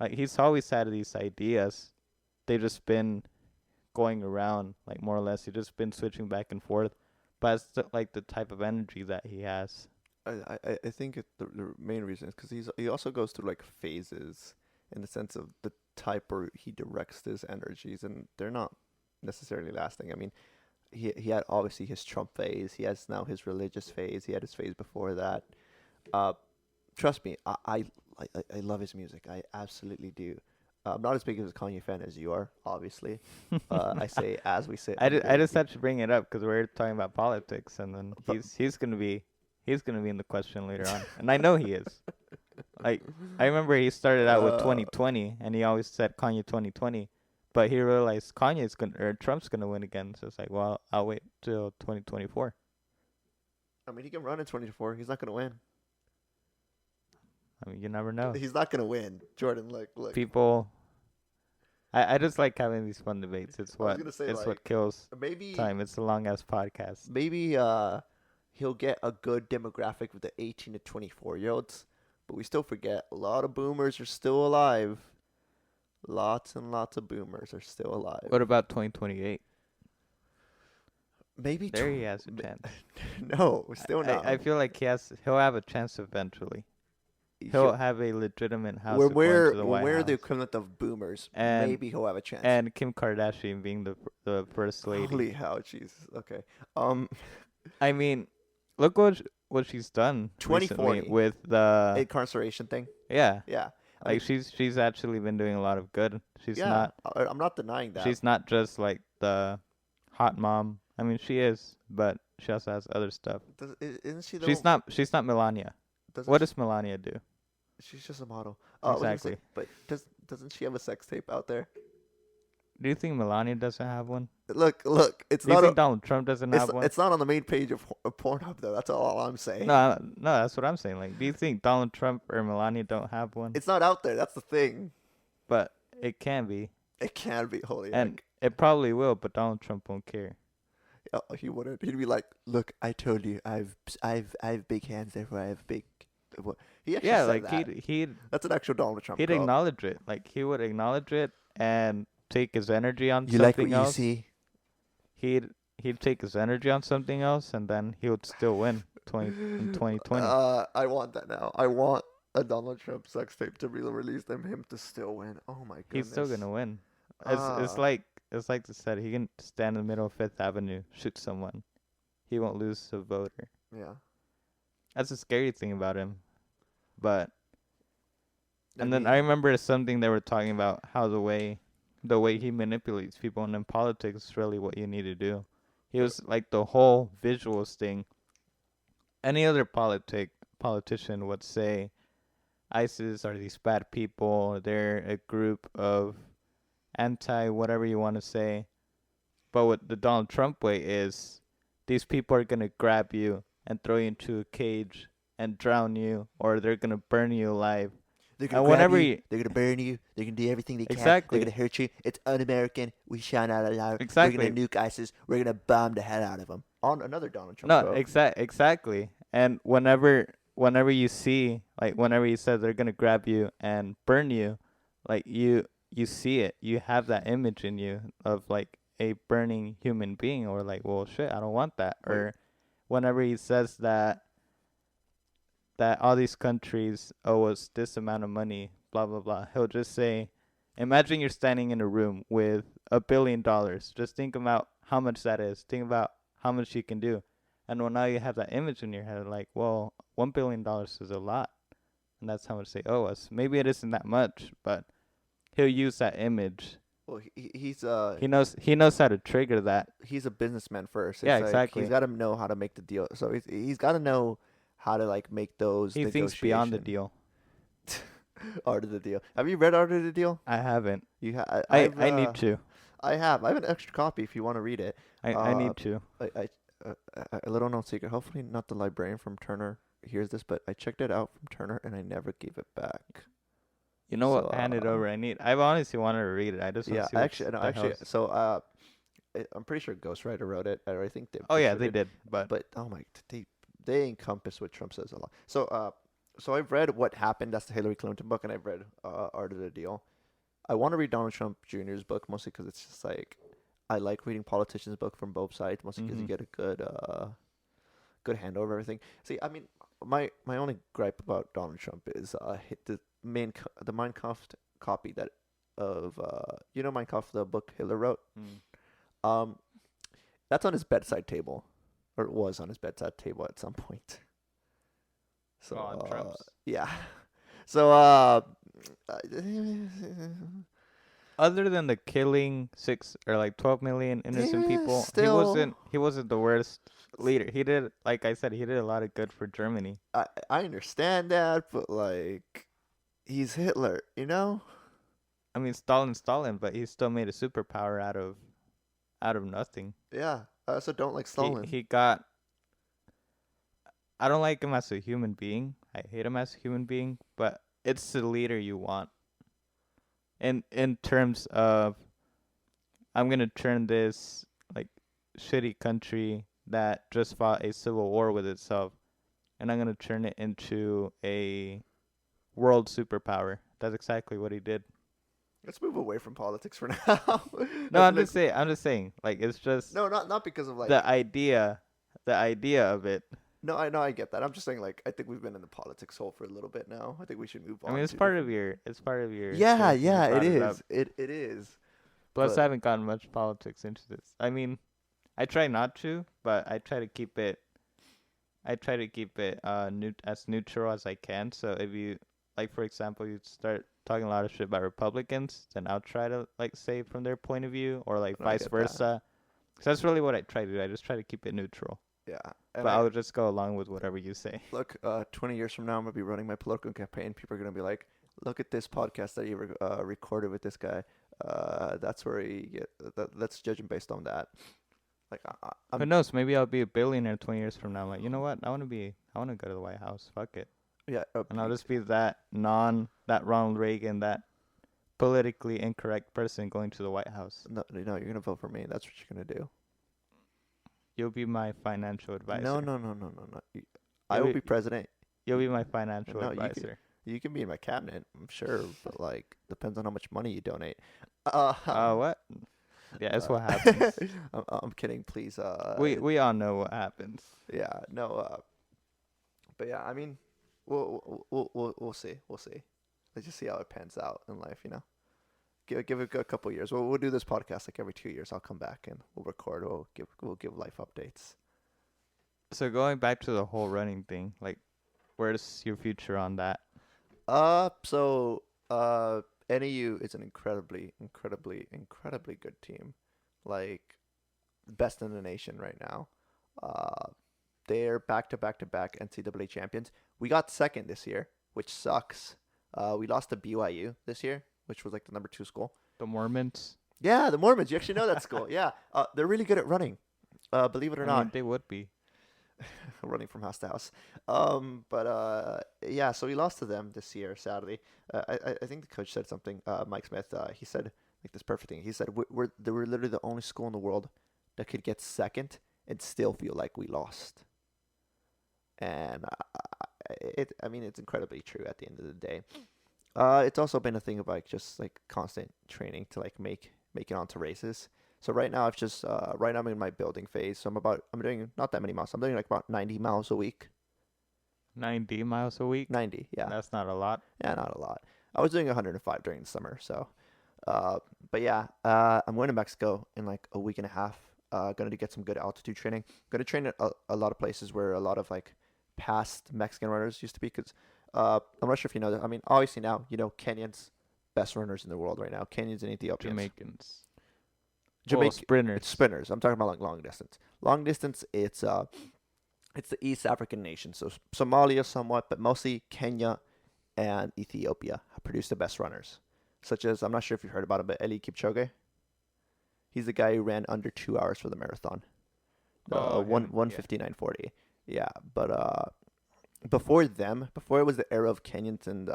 Like he's always had these ideas. They've just been going around, like more or less. He's just been switching back and forth. But it's like the type of energy that he has. I think the main reason is because he also goes through like phases in the sense of the type where he directs his energies, and they're not necessarily lasting. I mean, he had obviously his Trump phase. He has now his religious phase. He had his phase before that. Uh, Trust me, I love his music. I absolutely do. I'm not as big of a Kanye fan as you are, obviously. I say as we sit. I just had to bring it up because we're talking about politics, and then But he's gonna be in the question later on, and I know he is. Like I remember he started out with 2020, and he always said Kanye 2020, but he realized Trump's gonna win again. So it's like, well, I'll wait till 2024. I mean, he can run in 24. He's not gonna win. I mean, you never know. He's not gonna win, Jordan. Look. People, I just like having these fun debates. It's I was what gonna say, it's like, what kills maybe time. It's a long ass podcast. maybe he'll get a good demographic with the 18 to 24-year-olds, but we still forget a lot of boomers are still alive. Lots and lots of boomers are still alive. What about 2028? Maybe There he has a chance. no, still not. I feel like he'll have a chance eventually. He'll have a legitimate house When according we're to the when White we're House. the equivalent of boomers, And maybe he'll have a chance. and Kim Kardashian being the first lady. Holy hell, Jesus. Okay. I mean, look what she's done recently 2040. with the Incarceration thing. yeah. Yeah. I Like mean, she's actually been doing a lot of good. yeah. I'm not denying that. She's not just like the hot mom. I mean, she is, but she also has other stuff. Isn't she She's not Melania. doesn't What she- does Melania do? She's just a model. I was gonna say, Exactly. but doesn't she have a sex tape out there? Do you think Melania doesn't have one? Look. It's Do you not. think Donald Trump doesn't have one? It's not on the main page of Pornhub though. That's all I'm saying. No, that's what I'm saying. Like, do you think Donald Trump or Melania don't have one? It's not out there. That's the thing. But it can be, It can be. Holy and heck. it probably will. But Donald Trump won't care. He wouldn't. He'd be like, "Look, I told you, I've big hands, therefore I have big." What? He actually Yeah, said like that. he'd That's an actual Donald Trump. he'd quote. acknowledge it. Like he would acknowledge it and take his energy on You like what something you else. see? He'd take his energy on something else, and then he would still win in 2020. I want that now. I want a Donald Trump sex tape to be released and him to still win. Oh my goodness. He's still gonna win. It's like they said. He can stand in the middle of Fifth Avenue, shoot someone. He won't lose a voter. Yeah. That's the scary thing about him. But I and then mean, I remember something they were talking about how the way he manipulates people, and in politics is really what you need to do. He was like the whole visuals thing. Any other politician would say ISIS are these bad people, they're a group of anti whatever you want to say. But what the Donald Trump way is, these people are gonna grab you and throw you into a cage and drown you, or they're gonna burn you alive. They're gonna And grab whenever you. you, They're gonna burn you. They're gonna do everything they can. They're exactly, gonna hurt you. It's un-American. We shall not allow it. We're gonna exactly, nuke ISIS. We're gonna bomb the hell out of them. On another Donald Trump no, quote. exactly. And whenever you see, like, whenever you said they're gonna grab you and burn you, like, you see it. You have that image in you of like a burning human being, or like, well, shit, I don't want that. Wait, Or whenever he says that all these countries owe us this amount of money, blah blah blah. He'll just say, imagine you're standing in a room with $1 billion. Just think about how much that is. Think about how much you can do. And well, now you have that image in your head, like, well, $1 billion is a lot, and that's how much they owe us. Maybe it isn't that much, but he'll use that image. well, He knows how to trigger that. he's a businessman first. Yeah, It's like he's exactly. got to know how to make the deal. So he's got to know how to like make those He thinks beyond the negotiation deal. art of the deal. Have you read Art of the Deal? I haven't. You I I need to. I have. I have an extra copy if you want to read it. I Uh, need to. a little known secret. Hopefully, not the librarian from Turner hears this, but I checked it out from Turner and I never gave it back. You know So what? Hand it over. I've honestly wanted to read it. I just want yeah, to see what actually, no, the actually, hell's. so I'm pretty sure Ghostwriter wrote it, or I think Oh yeah, Butcher they did. did. But But oh my, they encompass what Trump says a lot. So I've read What Happened. That's the Hillary Clinton book, and I've read Art of the Deal. I want to read Donald Trump Jr.'s book mostly because it's just like I like reading politicians' book from both sides, mostly because you get a good handle of everything. See, I mean, my only gripe about Donald Trump is the Mein Kampf copy that of Mein Kampf, the book Hitler wrote. mm. Um, that's on his bedside table, or it was on his bedside table at some point. So On Trump's. yeah. So Other than the killing 12 million innocent yeah, people, still, he wasn't the worst leader. He did, like I said, he did a lot of good for Germany. I understand that, but like, he's Hitler, you know? I mean, Stalin, but he still made a superpower out of nothing. Yeah. I also don't like He Stalin. he got. I don't like him as a human being. I hate him as a human being, but it's the leader you want. In terms of, I'm gonna turn this like shitty country that just fought a civil war with itself, and I'm gonna turn it into a world superpower. That's exactly what he did. Let's move away from politics for now. No, I'm just saying. I'm just saying. Like, it's just No, not because of like. the idea, the idea of it. No, I know, I get that. I'm just saying, like, I think we've been in the politics hole for a little bit now. I think we should move I on mean, it's to part different. of your. It's part of your. Yeah, thing. You yeah, it brought it up. is. It is. Plus, But I haven't gotten much politics into this. I mean, I try not to, but I try to keep it. I try to keep it as neutral as I can. So if you, like, for example, you start talking a lot of shit about Republicans, then I'll try to like say from their point of view, or like no, I vice get that. versa. So that's really what I try to do. I just try to keep it neutral. Yeah, But I would just go along with whatever you say. look. 20 years from now, I'm gonna be running my political campaign. People are gonna be like, "Look at this podcast that you recorded with this guy. That's where he get. Let's judge him based on that." Like, Who knows? Maybe I'll be a billionaire 20 years from now. Like, you know what? I want to go to the White House. Fuck it. yeah. And I'll just be that Ronald Reagan, that politically incorrect person going to the White House. No, you're gonna vote for me. That's what you're gonna do. You'll be my financial advisor. No. I will be president. You'll be my financial No, advisor. You can be in my cabinet, I'm sure, but like depends on how much money you donate. What? Yeah, that's what happens. I'm kidding, please. We all know what happens. Yeah, no. But yeah, I mean, we'll see. We'll see. Let's just see how it pans out in life, you know. Give it a couple years. We'll do this podcast like every 2 years. I'll come back and we'll record. We'll give life updates. So going back to the whole running thing, like, where's your future on that? NAU is an incredibly good team, like best in the nation right now. They're back to back NCAA champions. We got second this year, which sucks. We lost to BYU this year, which was like the number 2 school. The Mormons? Yeah, the Mormons. You actually know that school. Yeah, they're really good at running. Believe it or I not. mean, they would be. running from house to house. But yeah, so we lost to them this year, sadly. I think the coach said something. Mike Smith. He said like this perfect thing. He said they were literally the only school in the world that could get second and still feel like we lost. And I mean, it's incredibly true at the end of the day. It's also been a thing of like just like constant training to like make it onto races. So right now I'm in my building phase. So I'm doing not that many miles. I'm doing like about 90 miles a week. 90 miles a week. 90, yeah, That's not a lot. yeah, not a lot. I was doing 105 during the summer. So, but yeah, I'm going to Mexico in like a week and a half. Going to get some good altitude training. Going to train at a lot of places where a lot of like past Mexican runners used to be. Because I'm not sure if you know that. I mean, obviously now you know Kenyans, best runners in the world right now. Kenyans and Ethiopians. Jamaicans. Well, Jamaica, it's sprinters. spinners. I'm talking about like long distance. Long distance, it's the East African nation. So Somalia somewhat, but mostly Kenya and Ethiopia have produced the best runners. Such as I'm not sure if you've heard about him, but Eli Kipchoge. He's the guy who ran under 2 hours for the marathon. The Oh, one him. one Yeah. 59:40. Yeah, but before them, before it was the era of Kenyans and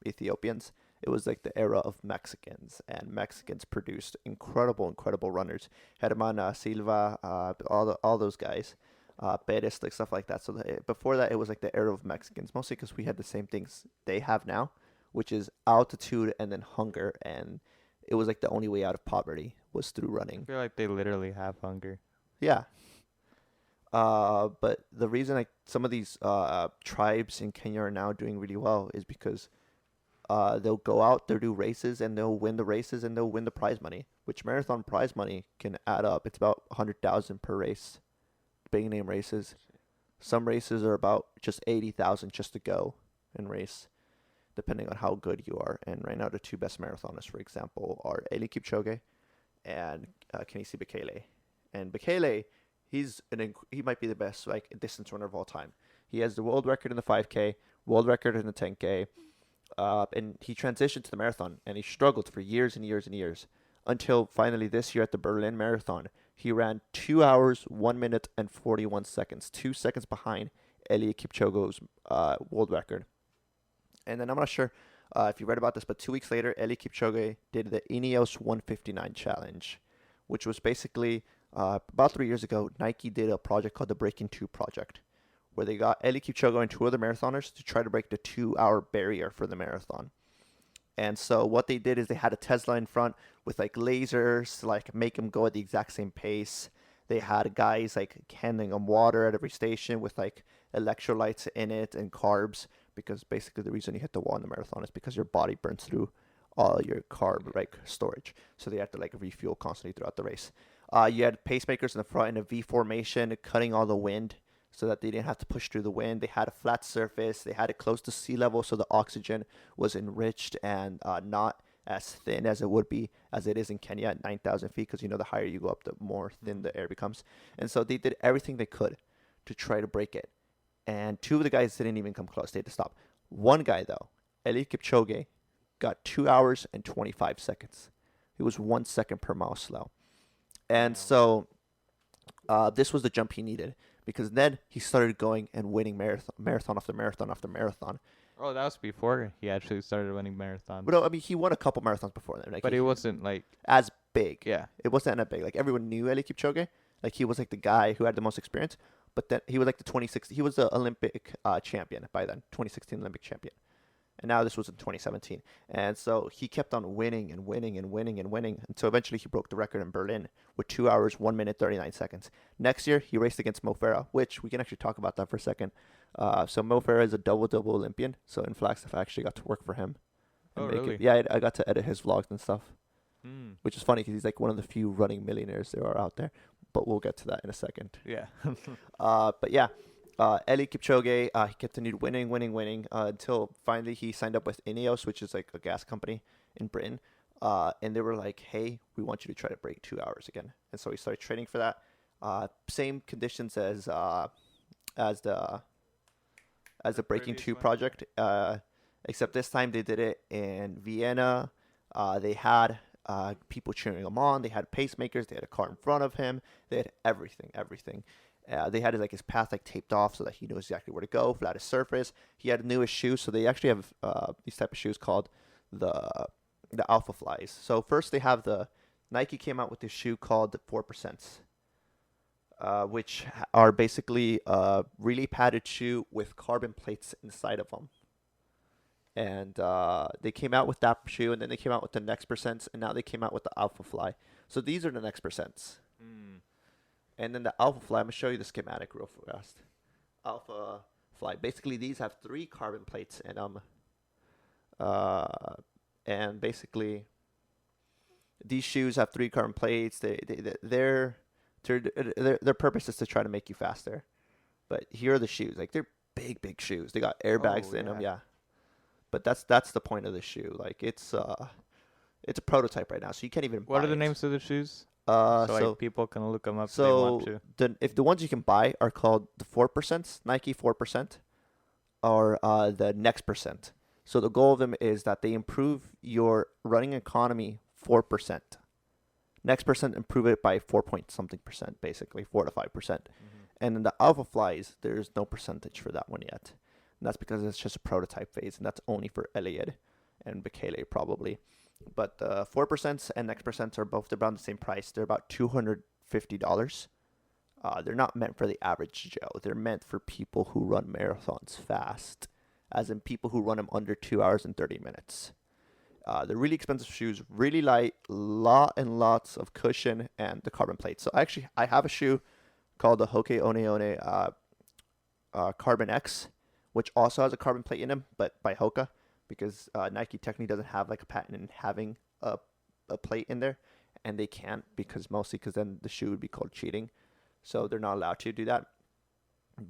Ethiopians, it was like the era of Mexicans, and Mexicans produced incredible runners. Hermana Silva, all those guys, Perez, like stuff like that. So before that, it was like the era of Mexicans, mostly because we had the same things they have now, which is altitude and then hunger, and it was like the only way out of poverty was through I running. feel like they literally have hunger. Yeah, but the reason like some of these tribes in Kenya are now doing really well is because they'll go out, they'll do races, and they'll win the races, and they'll win the prize money, which marathon prize money can add up. It's about 100,000 per race. Big name races. Some races are about just 80,000 just to go and race, depending on how good you are. And right now, the two best marathoners, for example, are Eli Kipchoge and Kenisi Bekele. And Bekele, he might be the best like distance runner of all time. He has the world record in the 5K, world record in the 10K, and he transitioned to the marathon, and he struggled for years and years and years until finally this year at the Berlin Marathon, he ran 2 hours, 1 minute, and 41 seconds, 2 seconds behind Elia Kipchoge's world record. And then I'm not sure if you read about this, but 2 weeks later, Elia Kipchoge did the Ineos 159 challenge, which was basically about 3 years ago. Nike did a project called the Breaking Two Project, where they got Eli Kipchoge and two other marathoners to try to break the 2 hour barrier for the marathon. And so what they did is they had a Tesla in front with like lasers to like make them go at the exact same pace. They had guys like handing them water at every station with like electrolytes in it and carbs, because basically the reason you hit the wall in the marathon is because your body burns through all your carb like storage. So they have to like refuel constantly throughout the race. You had pacemakers in the front in a V formation, cutting all the wind so that they didn't have to push through the wind. They had a flat surface. They had it close to sea level, so the oxygen was enriched and not as thin as it would be as it is in Kenya at 9,000 feet, because you know the higher you go up, the more thin the air becomes. And so they did everything they could to try to break it. And two of the guys didn't even come close. They had to stop. One guy though, Eli Kipchoge, got 2 hours and 25 seconds. He was 1 second per mile slow. And Damn. so this was the jump he needed, because then he started going and winning marathon after marathon after marathon. Oh, that was before he actually started winning marathons. But no, I mean he won a couple marathons before then. Like But it wasn't like, as big. yeah. It wasn't that big. Like everyone knew Eli Kipchoge. Like he was like the guy who had the most experience. But then he was like the 2016. He was the Olympic champion by then, 2016 Olympic champion. And now this was in 2017. And so he kept on winning and winning and winning and winning until eventually he broke the record in Berlin with 2 hours, 1 minute, 39 seconds. Next year, he raced against Mo Farah, which we can actually talk about that for a second. So Mo Farah is a double Olympian. So in Flagstaff, I actually got to work for him. Oh, And make really? it, yeah, I got to edit his vlogs and stuff, Hmm. which is funny because he's like one of the few running millionaires there are out there. But we'll get to that in a second. Yeah. But yeah, Eli Kipchoge, he continued winning until finally he signed up with Ineos, which is like a gas company in Britain. And they were like, "Hey, we want you to try to break 2 hours again." And so he started training for that. Same conditions as the as the Breaking previous Two one? project, except this time they did it in Vienna. They had people cheering him on. They had pacemakers. They had a car in front of him. They had everything. They had like his path like taped off so that he knows exactly where to go, flattest surface. He had newest shoes, so they actually have these type of shoes called the Alpha Flies. So first they have the Nike came out with this shoe called the 4%, which are basically a really padded shoe with carbon plates inside of them. And they came out with that shoe, and then they came out with the next percents, and now they came out with the Alpha Fly. So these are the next percents. Mm. And then the Alpha Fly, I'm gonna show you the schematic real fast. Alpha Fly. Basically, these have 3 carbon plates in them. And basically, these shoes have 3 carbon plates. Their purpose is to try to make you faster. But here are the shoes. Like they're big shoes. They got airbags Oh in them. yeah. Yeah. But that's the point of the shoe. Like it's a prototype right now, so you can't even What buy are the it. names of the shoes? Uh, So so like people can look them up if they want so to. the ones you can buy are called the 4%, Nike 4%, or the next percent. So the goal of them is that they improve your running economy 4%. Next percent improve it by 4 point something percent, basically 4 to 5%. Mm-hmm. And in the Alpha Flies, there's no percentage for that one yet. And that's because it's just a prototype phase, and that's only for Eliad and Bekele probably. But the 4% and next percent are both around the same price. They're about $250. They're not meant for the average Joe. They're meant for people who run marathons fast, as in people who run them under 2 hours and 30 minutes. They're really expensive shoes, really light, lots of cushion, and the carbon plate. So actually, I have a shoe called the Hoke One One Carbon X, which also has a carbon plate in them, but by Hoka, because Nike technically doesn't have like a patent in having a plate in there, and they can't because then the shoe would be called cheating, so they're not allowed to do that.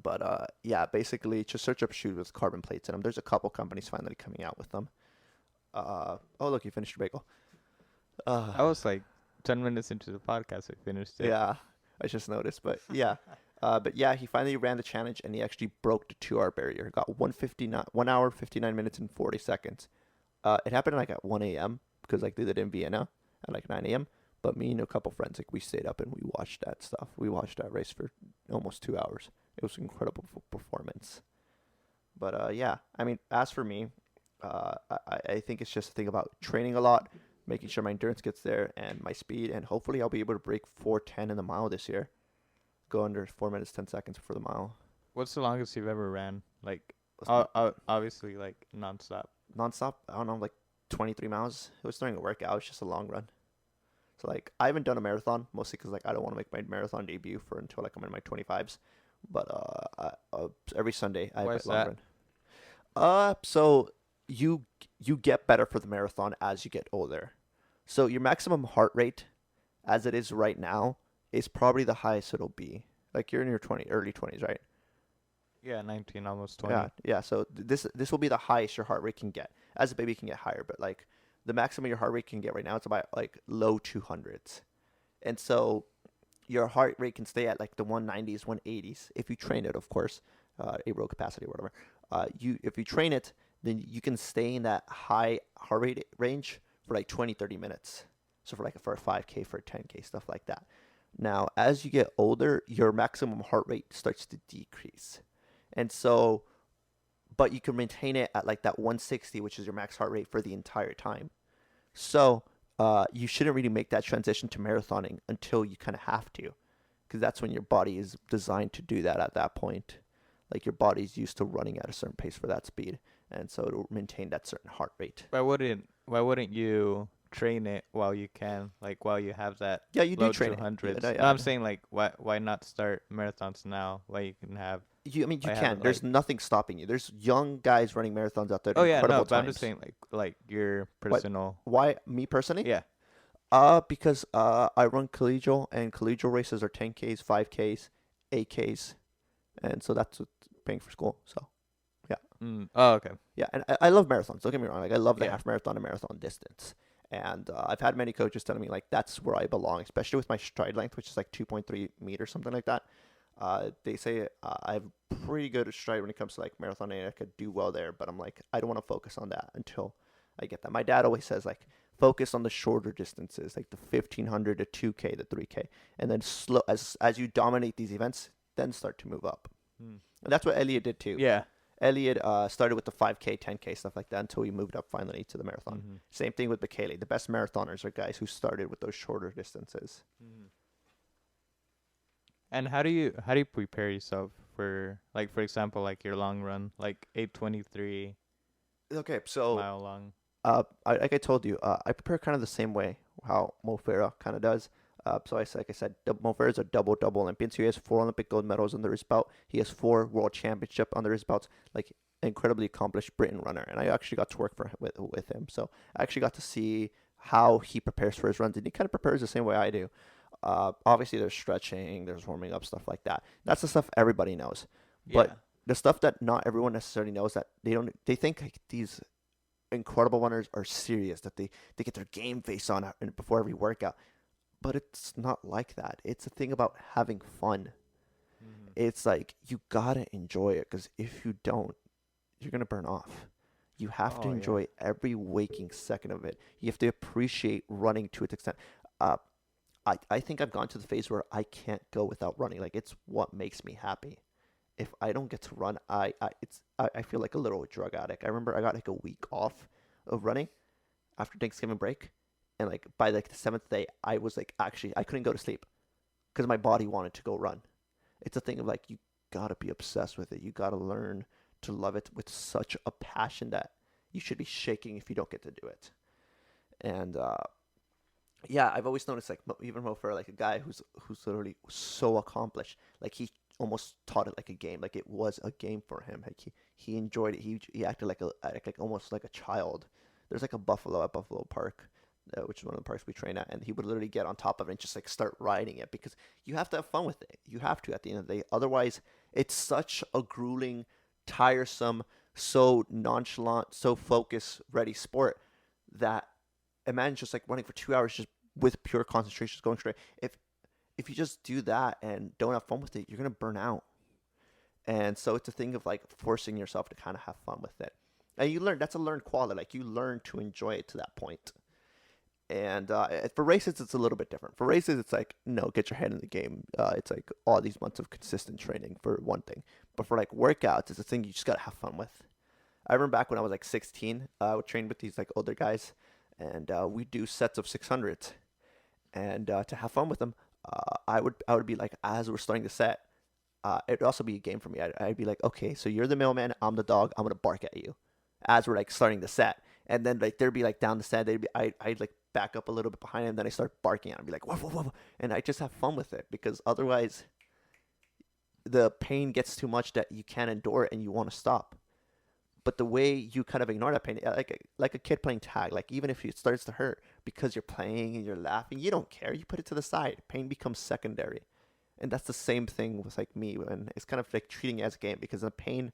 But yeah, basically just search up shoes with carbon plates in them. There's a couple companies finally coming out with them. Oh look, you finished your bagel. I was like 10 minutes into the podcast. I finished it. Yeah, I just noticed, but yeah. But yeah, he finally ran the challenge and he actually broke the 2 hour barrier. He got 1 hour, 59 minutes, and 40 seconds. It happened like at 1 a.m. because like they did it in Vienna at like 9 a.m. But me and a couple friends, like we stayed up and we watched that stuff. We watched that race for almost 2 hours. It was an incredible performance. But yeah, I mean, as for me, I think it's just a thing about training a lot, making sure my endurance gets there and my speed, and hopefully I'll be able to break 4:10 in the mile this year. Go under 4 minutes 10 seconds for the mile. What's the longest you've ever ran? Like, What's obviously, like nonstop. nonstop? I don't know, like 23 miles. It was during a workout. It's just a long run. So like I haven't done a marathon mostly because like I don't want to make my marathon debut for until like I'm in my 25s. But every Sunday I have Why a is long that? run. So you get better for the marathon as you get older. So your maximum heart rate, as it is right now, is probably the highest it'll be. Like you're in your early 20s, right? Yeah, 19, almost 20. Yeah. So this will be the highest your heart rate can get. As a baby, it can get higher, but like the maximum your heart rate can get right now, it's about like low 200s. And so your heart rate can stay at like the 190s, 180s if you train it, of course, aerobic capacity or whatever. If you train it, then you can stay in that high heart rate range for like 20, 30 minutes. So for a 5K, for a 10K, stuff like that. Now, as you get older, your maximum heart rate starts to decrease. And so, but you can maintain it at like that 160, which is your max heart rate for the entire time. So, you shouldn't really make that transition to marathoning until you kind of have to, because that's when your body is designed to do that at that point. Like your body's used to running at a certain pace for that speed, and so it'll maintain that certain heart rate. Why wouldn't you train it while you can, like while you have that Yeah, you do low train it. 200s? Yeah, No, I'm saying like why not start marathons now? Why you can have you why have can. it There's like nothing stopping you. There's young guys running marathons out there at oh yeah incredible no, but I'm times. just saying like your What? personal Why me personally? yeah. Because I run collegial, and collegial races are 10Ks, 5Ks, 8Ks, and so that's what's paying for school. So Oh okay. yeah, and I love marathons. Don't get me wrong. Like I love the Yeah. half marathon and marathon distance. And I've had many coaches telling me like that's where I belong, especially with my stride length, which is like 2.3 meters, something like that. They say I have pretty good stride when it comes to like marathon, and I could do well there. But I'm like, I don't want to focus on that until I get that. My dad always says like focus on the shorter distances, like the 1500, the 2K, the 3K, and then slow as you dominate these events, then start to move up. Mm. And that's what Elliot did too. Yeah. Elliot started with the 5K, 10K, stuff like that until he moved up finally to the marathon. Mm-hmm. Same thing with Bekele. The best marathoners are guys who started with those shorter distances. Mm-hmm. And how do you prepare yourself for, like, for example, like your long run, like 8:23 Okay, so mile long? like I told you, I prepare kind of the same way how Mo Farah kind of does. Like I said, Mo Farah is a double Olympian. So he has 4 Olympic gold medals under his belt. He has 4 world championship under his belt. Like incredibly accomplished Britain runner. And I actually got to work with him. So I actually got to see how he prepares for his runs, and he kind of prepares the same way I do. Obviously, there's stretching, there's warming up, stuff like that. That's the stuff everybody knows. Yeah. But the stuff that not everyone necessarily knows, that they think like these incredible runners are serious, that they get their game face on before every workout. But it's not like that. It's a thing about having fun. Mm-hmm. It's like you gotta enjoy it, because if you don't, you're gonna burn off. You have to Oh yeah. enjoy every waking second of it. You have to appreciate running to its extent. Uh, I think I've gone to the phase where I can't go without running. Like it's what makes me happy. If I don't get to run, I feel like a little drug addict. I remember I got like a week off of running after Thanksgiving break, and like by like the 7th day, I was like actually I couldn't go to sleep because my body wanted to go run. It's a thing of like you gotta be obsessed with it. You gotta learn to love it with such a passion that you should be shaking if you don't get to do it. And yeah, I've always noticed like even Mo Farah, like a guy who's literally so accomplished, like he almost taught it like a game, like it was a game for him. Like he enjoyed it. He acted like almost like a child. There's like a buffalo at Buffalo Park, which is one of the parks we train at, and he would literally get on top of it and just like start riding it, because you have to have fun with it. You have to at the end of the day. Otherwise, it's such a grueling, tiresome, so nonchalant, so focus ready sport that imagine just like running for 2 hours just with pure concentration, just going straight. If you just do that and don't have fun with it, you're gonna burn out. And so it's a thing of like forcing yourself to kind of have fun with it. And you learn, that's a learned quality. Like you learn to enjoy it to that point. And for races, it's a little bit different. For races, it's like, no, get your head in the game. It's like all these months of consistent training for one thing. But for like workouts, it's a thing you just gotta have fun with. I remember back when I was like 16, I would train with these like older guys, and we do sets of 600s. And to have fun with them, I would be like, as we're starting the set, it'd also be a game for me. I'd be like, okay, so you're the mailman, I'm the dog, I'm gonna bark at you, as we're like starting the set, and then like there'd be like down the set, I'd like back up a little bit behind him, and then I start barking at him, be like, whoa, whoa, whoa, and I just have fun with it, because otherwise the pain gets too much that you can't endure it and you want to stop. But the way you kind of ignore that pain, like a kid playing tag, like even if it starts to hurt because you're playing and you're laughing, you don't care. You put it to the side. Pain becomes secondary, and that's the same thing with like me, and it's kind of like treating it as a game, because the pain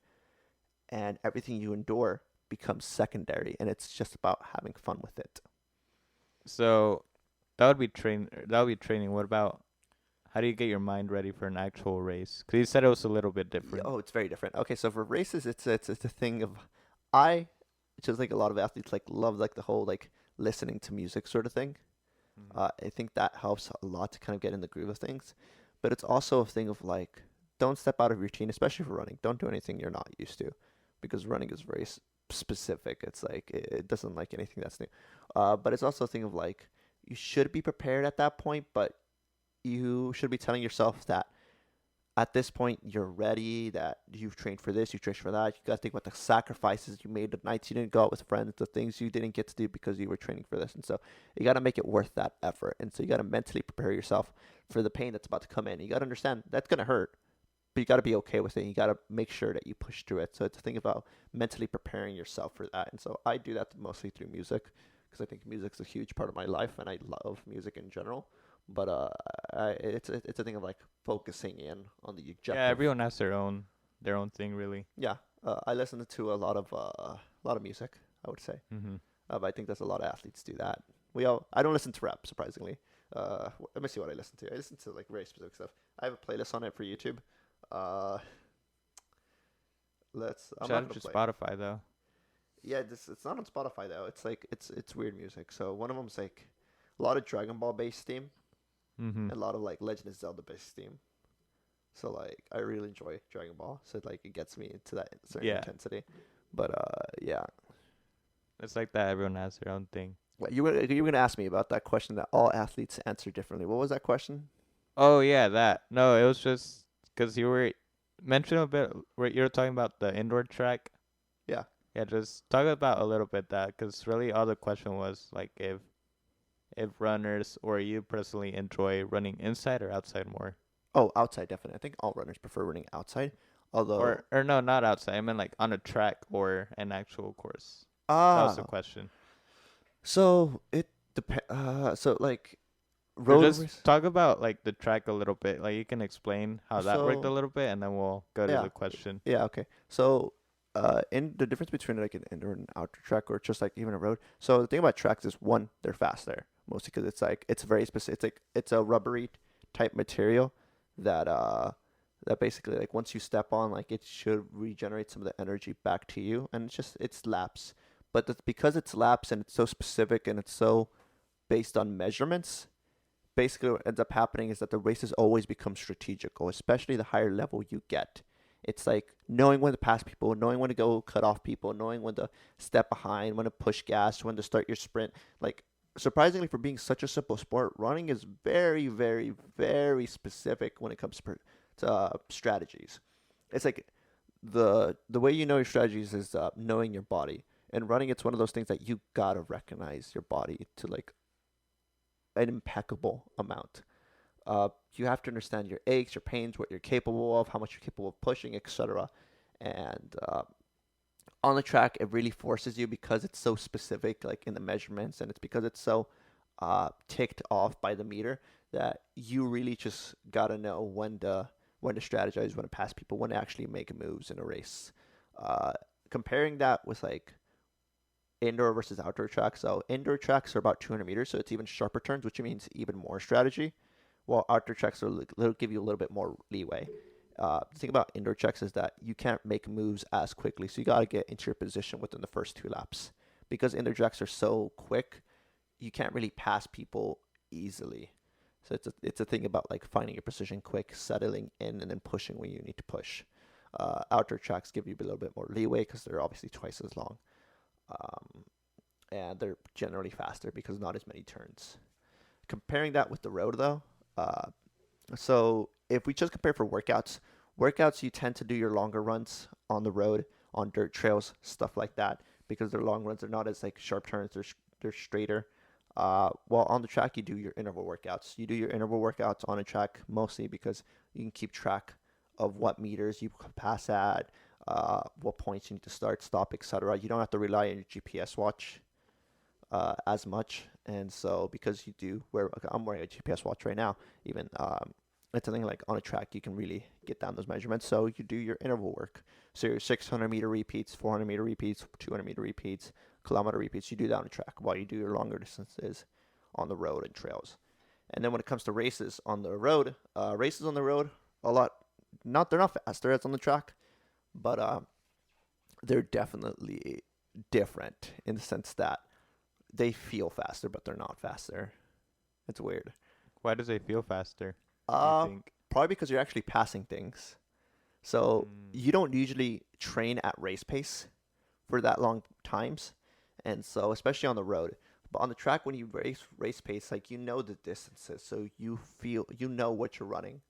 and everything you endure becomes secondary, and it's just about having fun with it. So that would be training. What about, how do you get your mind ready for an actual race? Because you said it was a little bit Yeah, different. oh, it's very different. Okay, so for races, it's a thing of I just like a lot of athletes like love like the whole like listening to music sort of thing. Mm-hmm. I think that helps a lot to kind of get in the groove of things. But it's also a thing of like, don't step out of your routine, especially for running. Don't do anything you're not used to, because running is very specific. It's like it doesn't like anything that's new. But it's also a thing of like, you should be prepared at that point, but you should be telling yourself that at this point you're ready, that you've trained for this, you've trained for that. You got to think about the sacrifices you made, the nights you didn't go out with friends, the things you didn't get to do because you were training for this. And so you got to make it worth that effort. And so you got to mentally prepare yourself for the pain that's about to come in. You got to understand that's going to hurt, but you got to be okay with it. You got to make sure that you push through it. So it's a thing about mentally preparing yourself for that. And so I do that mostly through music, because I think music's a huge part of my life, and I love music in general. But it's a thing of like focusing in on the Yeah, objective. everyone has their own thing, really. Yeah, I listen to a lot of music, I would say. Mm-hmm. But I think there's a lot of athletes do that. I don't listen to rap, surprisingly. Let me see what I listen to. I listen to like very specific stuff. I have a playlist on it for YouTube. Uh, I'm Shout not out gonna to play. Spotify though. Yeah, it's not on Spotify though. It's like it's weird music. So one of them's like a lot of Dragon Ball based theme, Mm-hmm. and a lot of like Legend of Zelda based theme. So like I really enjoy Dragon Ball. So like it gets me into that certain Yeah, intensity. But yeah. it's like that. Everyone has their own thing. What you were gonna ask me about that question that all athletes answer differently. What was that question? Oh yeah, that. No, it was just because you were mentioning a bit. Where you were talking about the indoor track. Yeah. Yeah, just talk about a little bit that, because really all the question was like if runners or you personally enjoy running inside or outside more. Oh, outside definitely. I think all runners prefer running outside. Although Or no, not outside. I mean like on a track or an actual course. That was the ah, question. so it depends. So like Or road just race. talk about like the track a little bit. Like you can explain how that worked a So little bit, and then we'll go to yeah, the question. yeah, okay. So in the difference between like an indoor and outdoor track, or just like even a road. So the thing about tracks is one, they're faster, mostly because it's like it's very specific. It's like it's a rubbery type material that that basically like once you step on, like it should regenerate some of the energy back to you, and it's laps. But because it's laps and it's so specific and it's so based on measurements, basically what ends up happening is that the races always become strategical, especially the higher level you get. It's like knowing when to pass people, knowing when to go cut off people, knowing when to step behind, when to push gas, when to start your sprint. Like surprisingly, for being such a simple sport, running is very, very, very specific when it comes to strategies. It's like the way you know your strategies is knowing your body. And running, it's one of those things that you gotta recognize your body to like an impeccable amount. You have to understand your aches, your pains, what you're capable of, how much you're capable of pushing, etc. And on the track, it really forces you because it's so specific, like in the measurements, and it's because it's so ticked off by the meter that you really just gotta know when to strategize, when to pass people, when to actually make moves in a race. Uh, Comparing that with like indoor versus outdoor tracks. So indoor tracks are about 200 meters, so it's even sharper turns, which means even more strategy. While outdoor tracks will give you a little bit more leeway. The thing about indoor tracks is that you can't make moves as quickly, so you got to get into your position within the first 2 laps. Because indoor tracks are so quick, you can't really pass people easily. So it's a thing about like finding your position quick, settling in, and then pushing when you need to push. Outdoor tracks give you a little bit more leeway because they're obviously twice as long. Um, and they're generally faster because not as many turns. Comparing that with the road though, so if we just compare for workouts you tend to do your longer runs on the road, on dirt trails, stuff like that, because their long runs are not as like sharp turns. They're straighter. While on the track you do your interval workouts. You do your interval workouts on a track mostly because you can keep track of what meters you can pass at, what points you need to start, stop, etc. You don't have to rely on your GPS watch as much. And so because you do wear, like, I'm wearing a GPS watch right now, even it's something like on a track you can really get down those measurements. So you do your interval work. So your 600-meter repeats, 400-meter repeats, 200-meter repeats, kilometer repeats. You do that on a track while you do your longer distances on the road and trails. And then when it comes to races on the road, a lot not they're not faster as on the track, but they're definitely different in the sense that they feel faster, but they're not faster. It's weird. Why does it feel faster, do you Uh, think? Probably because you're actually passing things. So Mm. you don't usually train at race pace for that long times, and so especially on the road. But on the track, when you race pace, like you know the distances, so you know what you're running.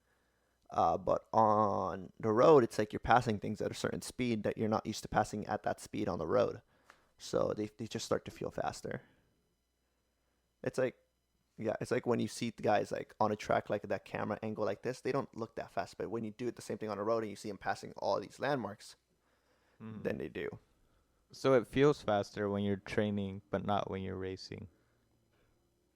But on the road, it's like you're passing things at a certain speed that you're not used to passing at that speed on the road. So they just start to feel faster. It's like Yeah, it's like when you see the guys like on a track like that camera angle like this, they don't look that fast. But when you do it the same thing on a road and you see them passing all these landmarks, Mm. then they do. So it feels faster when you're training, but not when you're racing.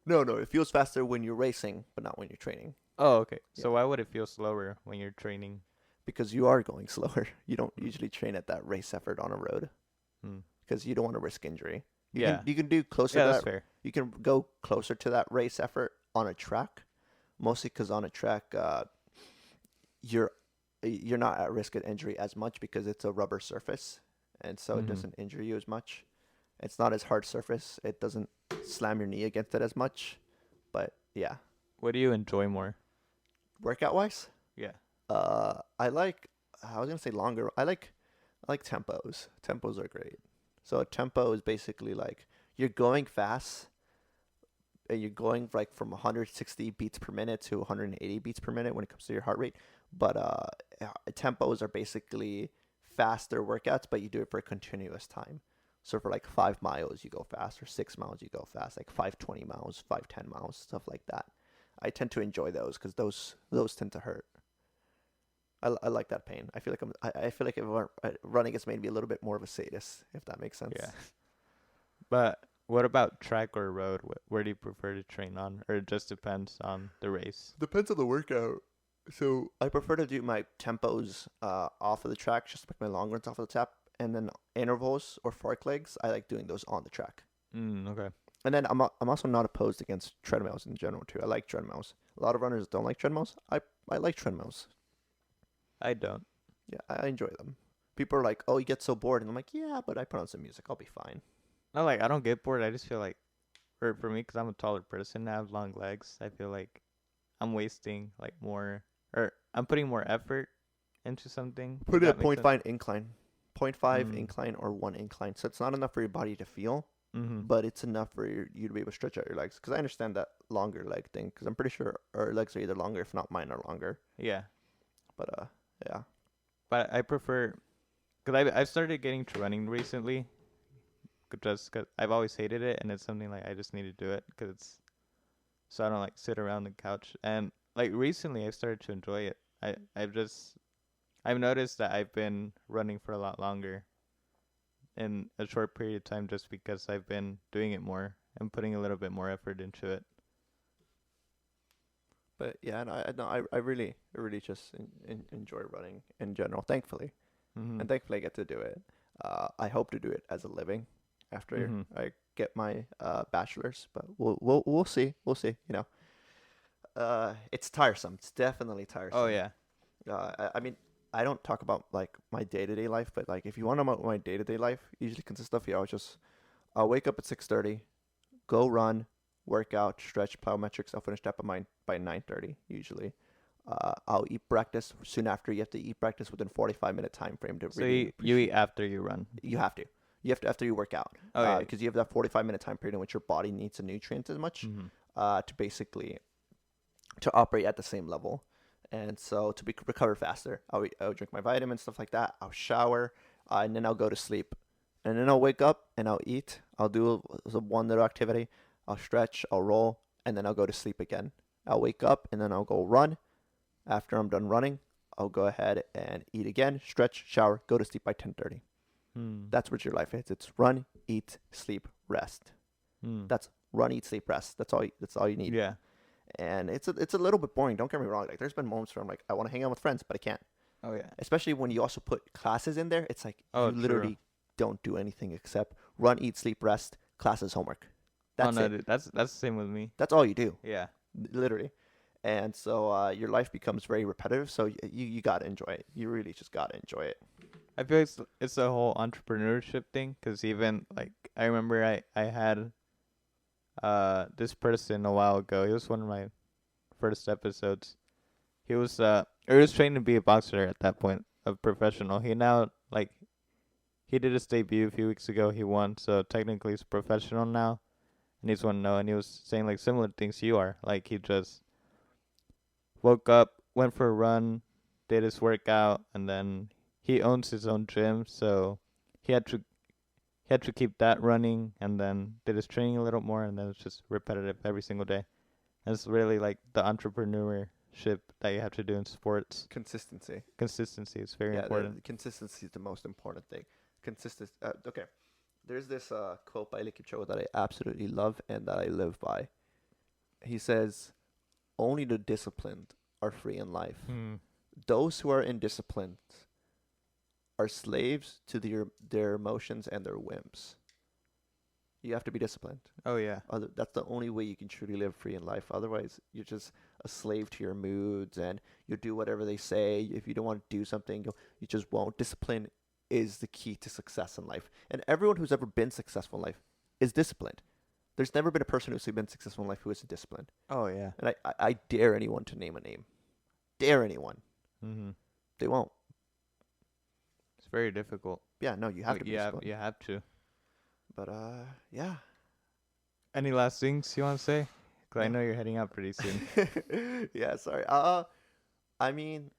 No, no, it feels faster when you're racing, but not when you're training. Oh, okay. Yeah, So why would it feel slower when you're training? because you are going slower. You don't Mm. usually train at that race effort on a road Mm. because you don't want to risk injury. Yeah. You can do closer Yeah, to that's that. fair. You can go closer to that race effort on a track, mostly because on a track, you're you're not at risk of injury as much because it's a rubber surface, and so it Mhm. doesn't injure you as much. It's not as hard surface. It doesn't slam your knee against it as much. But yeah, What do you enjoy more? workout wise, Yeah. I like. I was gonna say longer. I like tempos. Tempos are great. So a tempo is basically like you're going fast and you're going like from 160 beats per minute to 180 beats per minute when it comes to your heart rate. But tempos are basically faster workouts, but you do it for a continuous time. So for like 5 miles, you go fast, or 6 miles, you go fast, like 520 miles, 510 miles, stuff like that. I tend to enjoy those because those tend to hurt. I like that pain. I feel like I feel like if running has made me a little bit more of a sadist, if that makes sense. Yeah. But what about track or road? Where do you prefer to train on, or it just depends on the race? Depends on the workout. So I prefer to do my tempos off of the track, just like my long runs off of the tap, and then intervals or fork legs. I like doing those on the track. Okay. And then I'm also not opposed against treadmills in general too. I like treadmills. A lot of runners don't like treadmills. I like treadmills. I don't. Yeah, I enjoy them. People are like, "Oh, you get so bored," and I'm like, "Yeah, but I put on some music. I'll be fine." Not like I don't get bored. I just feel like, for me, because I'm a taller person, I have long legs. I feel like I'm wasting like more, or I'm putting more effort into something. If Put it that at makes point sense. five incline, point five Mm. incline or one incline. So it's not enough for your body to feel, Mhm. but it's enough for you to be able to stretch out your legs. Because I understand that longer leg thing. Because I'm pretty sure our legs are either longer, if not mine are longer. Yeah, But yeah. but I prefer, because I started getting to running recently, just because I've always hated it, and it's something like I just need to do it because it's so I don't like sit around the couch. And like recently, I started to enjoy it. I've noticed that I've been running for a lot longer in a short period of time just because I've been doing it more and putting a little bit more effort into it. But yeah, and no, I really just enjoy running in general. Thankfully, Mhm. and thankfully I get to do it. I hope to do it as a living after Mhm. I get my bachelor's, but we'll see. We'll see. It's tiresome. It's definitely Oh tiresome. yeah. I mean, I don't talk about like my day to day life, but like if you want to know what my day to day life usually consists of, I'll wake up at 6:30, go run, work out, stretch, plyometrics. I'll finish that by 9:30 usually. I'll eat breakfast soon after. You have to eat breakfast within 45-minute time frame to So really you eat appreciate. after you run. You have to. You have to after you work out, Oh yeah. because you have that 45-minute time period in which your body needs the nutrients as much, Mhm. to basically to operate at the same level. And so to recover faster, I'll drink my vitamins, stuff like that. I'll shower, and then I'll go to sleep. And then I'll wake up and I'll eat. I'll do one little activity. I'll stretch, I'll roll, and then I'll go to sleep again. I'll wake up and then I'll go run. After I'm done running, I'll go ahead and eat again, stretch, shower, go to sleep by 10:30. Hmm. That's what your life is. It's run, eat, sleep, rest. Hmm. That's run, eat, sleep, rest. That's all you need. Yeah. And it's a little bit boring. Don't get me wrong. Like there's been moments where I'm like, I want to hang out with friends, but I can't. Oh yeah. Especially when you also put classes in there. It's like Oh you true. literally don't do anything except run, eat, sleep, rest, classes, homework. Oh That's no, it. dude. That's the same with me. That's all you do, Yeah. literally. And so your life becomes very repetitive. So you gotta enjoy it. You really just gotta enjoy it. I feel like it's a whole entrepreneurship thing because even like I remember I had this person a while ago. He was one of my first episodes. He was trained to be a boxer at that point, a professional. He now like he did his debut a few weeks ago. He won, so technically he's professional now, and he's 1-0. And he was saying like similar things you are. Like he just woke up, went for a run, did his workout, and then he owns his own gym, so he had to he had to keep that running, and then did his training a little more, and then it's just repetitive every single day. And it's really like the entrepreneurship that you have to do in sports. Consistency. Consistency is very Yeah, important. the consistency is the most important thing. Consistent. Okay. There's this quote by Licky Cho that I absolutely love and that I live by. He says, "Only the disciplined are free in life. Hmm. Those who are indisciplined are slaves to their emotions and their whims." You have to be disciplined. Oh yeah. That's the only way you can truly live free in life. Otherwise, you're just a slave to your moods, and you do whatever they say. If you don't want to do something, you just won't. Discipline is the key to success in life. And everyone who's ever been successful in life is disciplined. There's never been a person who's been successful in life who isn't disciplined. Oh yeah. And I dare anyone to name a name. Dare anyone. Mm-hmm. They won't. It's very difficult. Yeah, no, you have to be disciplined. You have to. But yeah, Any last things you want to say? Cause I no. know you're heading out pretty soon. Yeah, sorry. I mean,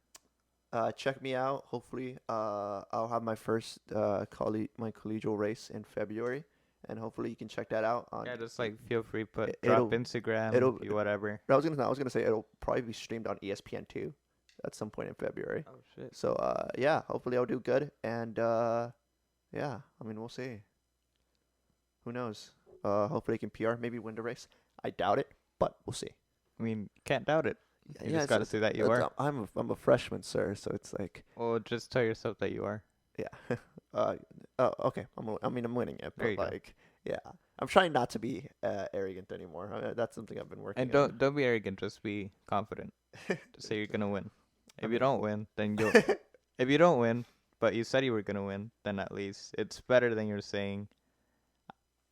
check me out. Hopefully, I'll have my first my collegial race in February, and hopefully you can check that out on. Yeah, just like feel free put drop It'll Instagram, it'll. whatever. I was gonna say it'll probably be streamed on ESPN too, at some point in February. Oh shit. So yeah, hopefully I'll do good, and yeah, I mean we'll see. Who knows? Hopefully I can PR, maybe win the race. I doubt it, but we'll see. I mean, can't doubt it. You Yeah, just gotta say that you are. I'm a freshman, sir. So it's like, Well, just tell yourself that you are. yeah. Okay. I mean, I'm winning it, There but you go. like, yeah. I'm trying not to be arrogant anymore. That's something I've been working And on. don't be arrogant. Just be confident. Just say you're gonna win. I If you mean- don't win, then you'll. If you don't win, but you said you were gonna win, then at least it's better than you're saying,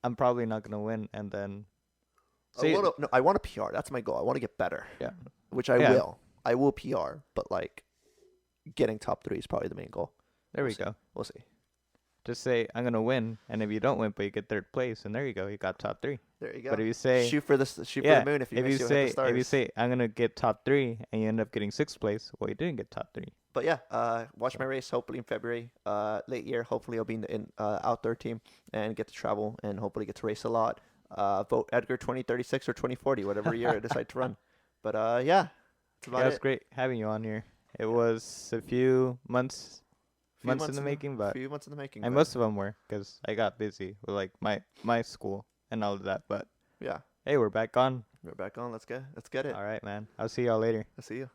I'm probably not gonna win, and then. Say, No, I want a PR. That's my goal. I want to get better. Yeah. Which I Yeah. will. I will PR, but like, getting top 3 is probably the main goal. there we we'll see. go. We'll see. Just say I'm gonna win, and if you don't win, but you get third place, and there you go, you got top 3. There you go. But if you say shoot for the moon. If you miss, you'll hit the stars. if you say I'm gonna get top 3, and you end up getting 6th place, well, you didn't get top 3. But yeah, watch my race hopefully in February. Late year, hopefully I'll be in outdoor team and get to travel and hopefully get to race a lot. Vote Edgar 2036 or 2040, whatever year I decide to run. But yeah, that's about Yeah, it's it. great having you on here. It was a few months Few in the making, but few months in the making. and but most of them were because I got busy with like my school and all of that. But yeah, hey, we're back on. we're back on. Let's get it. All right, man. I'll see y'all later. I'll see you.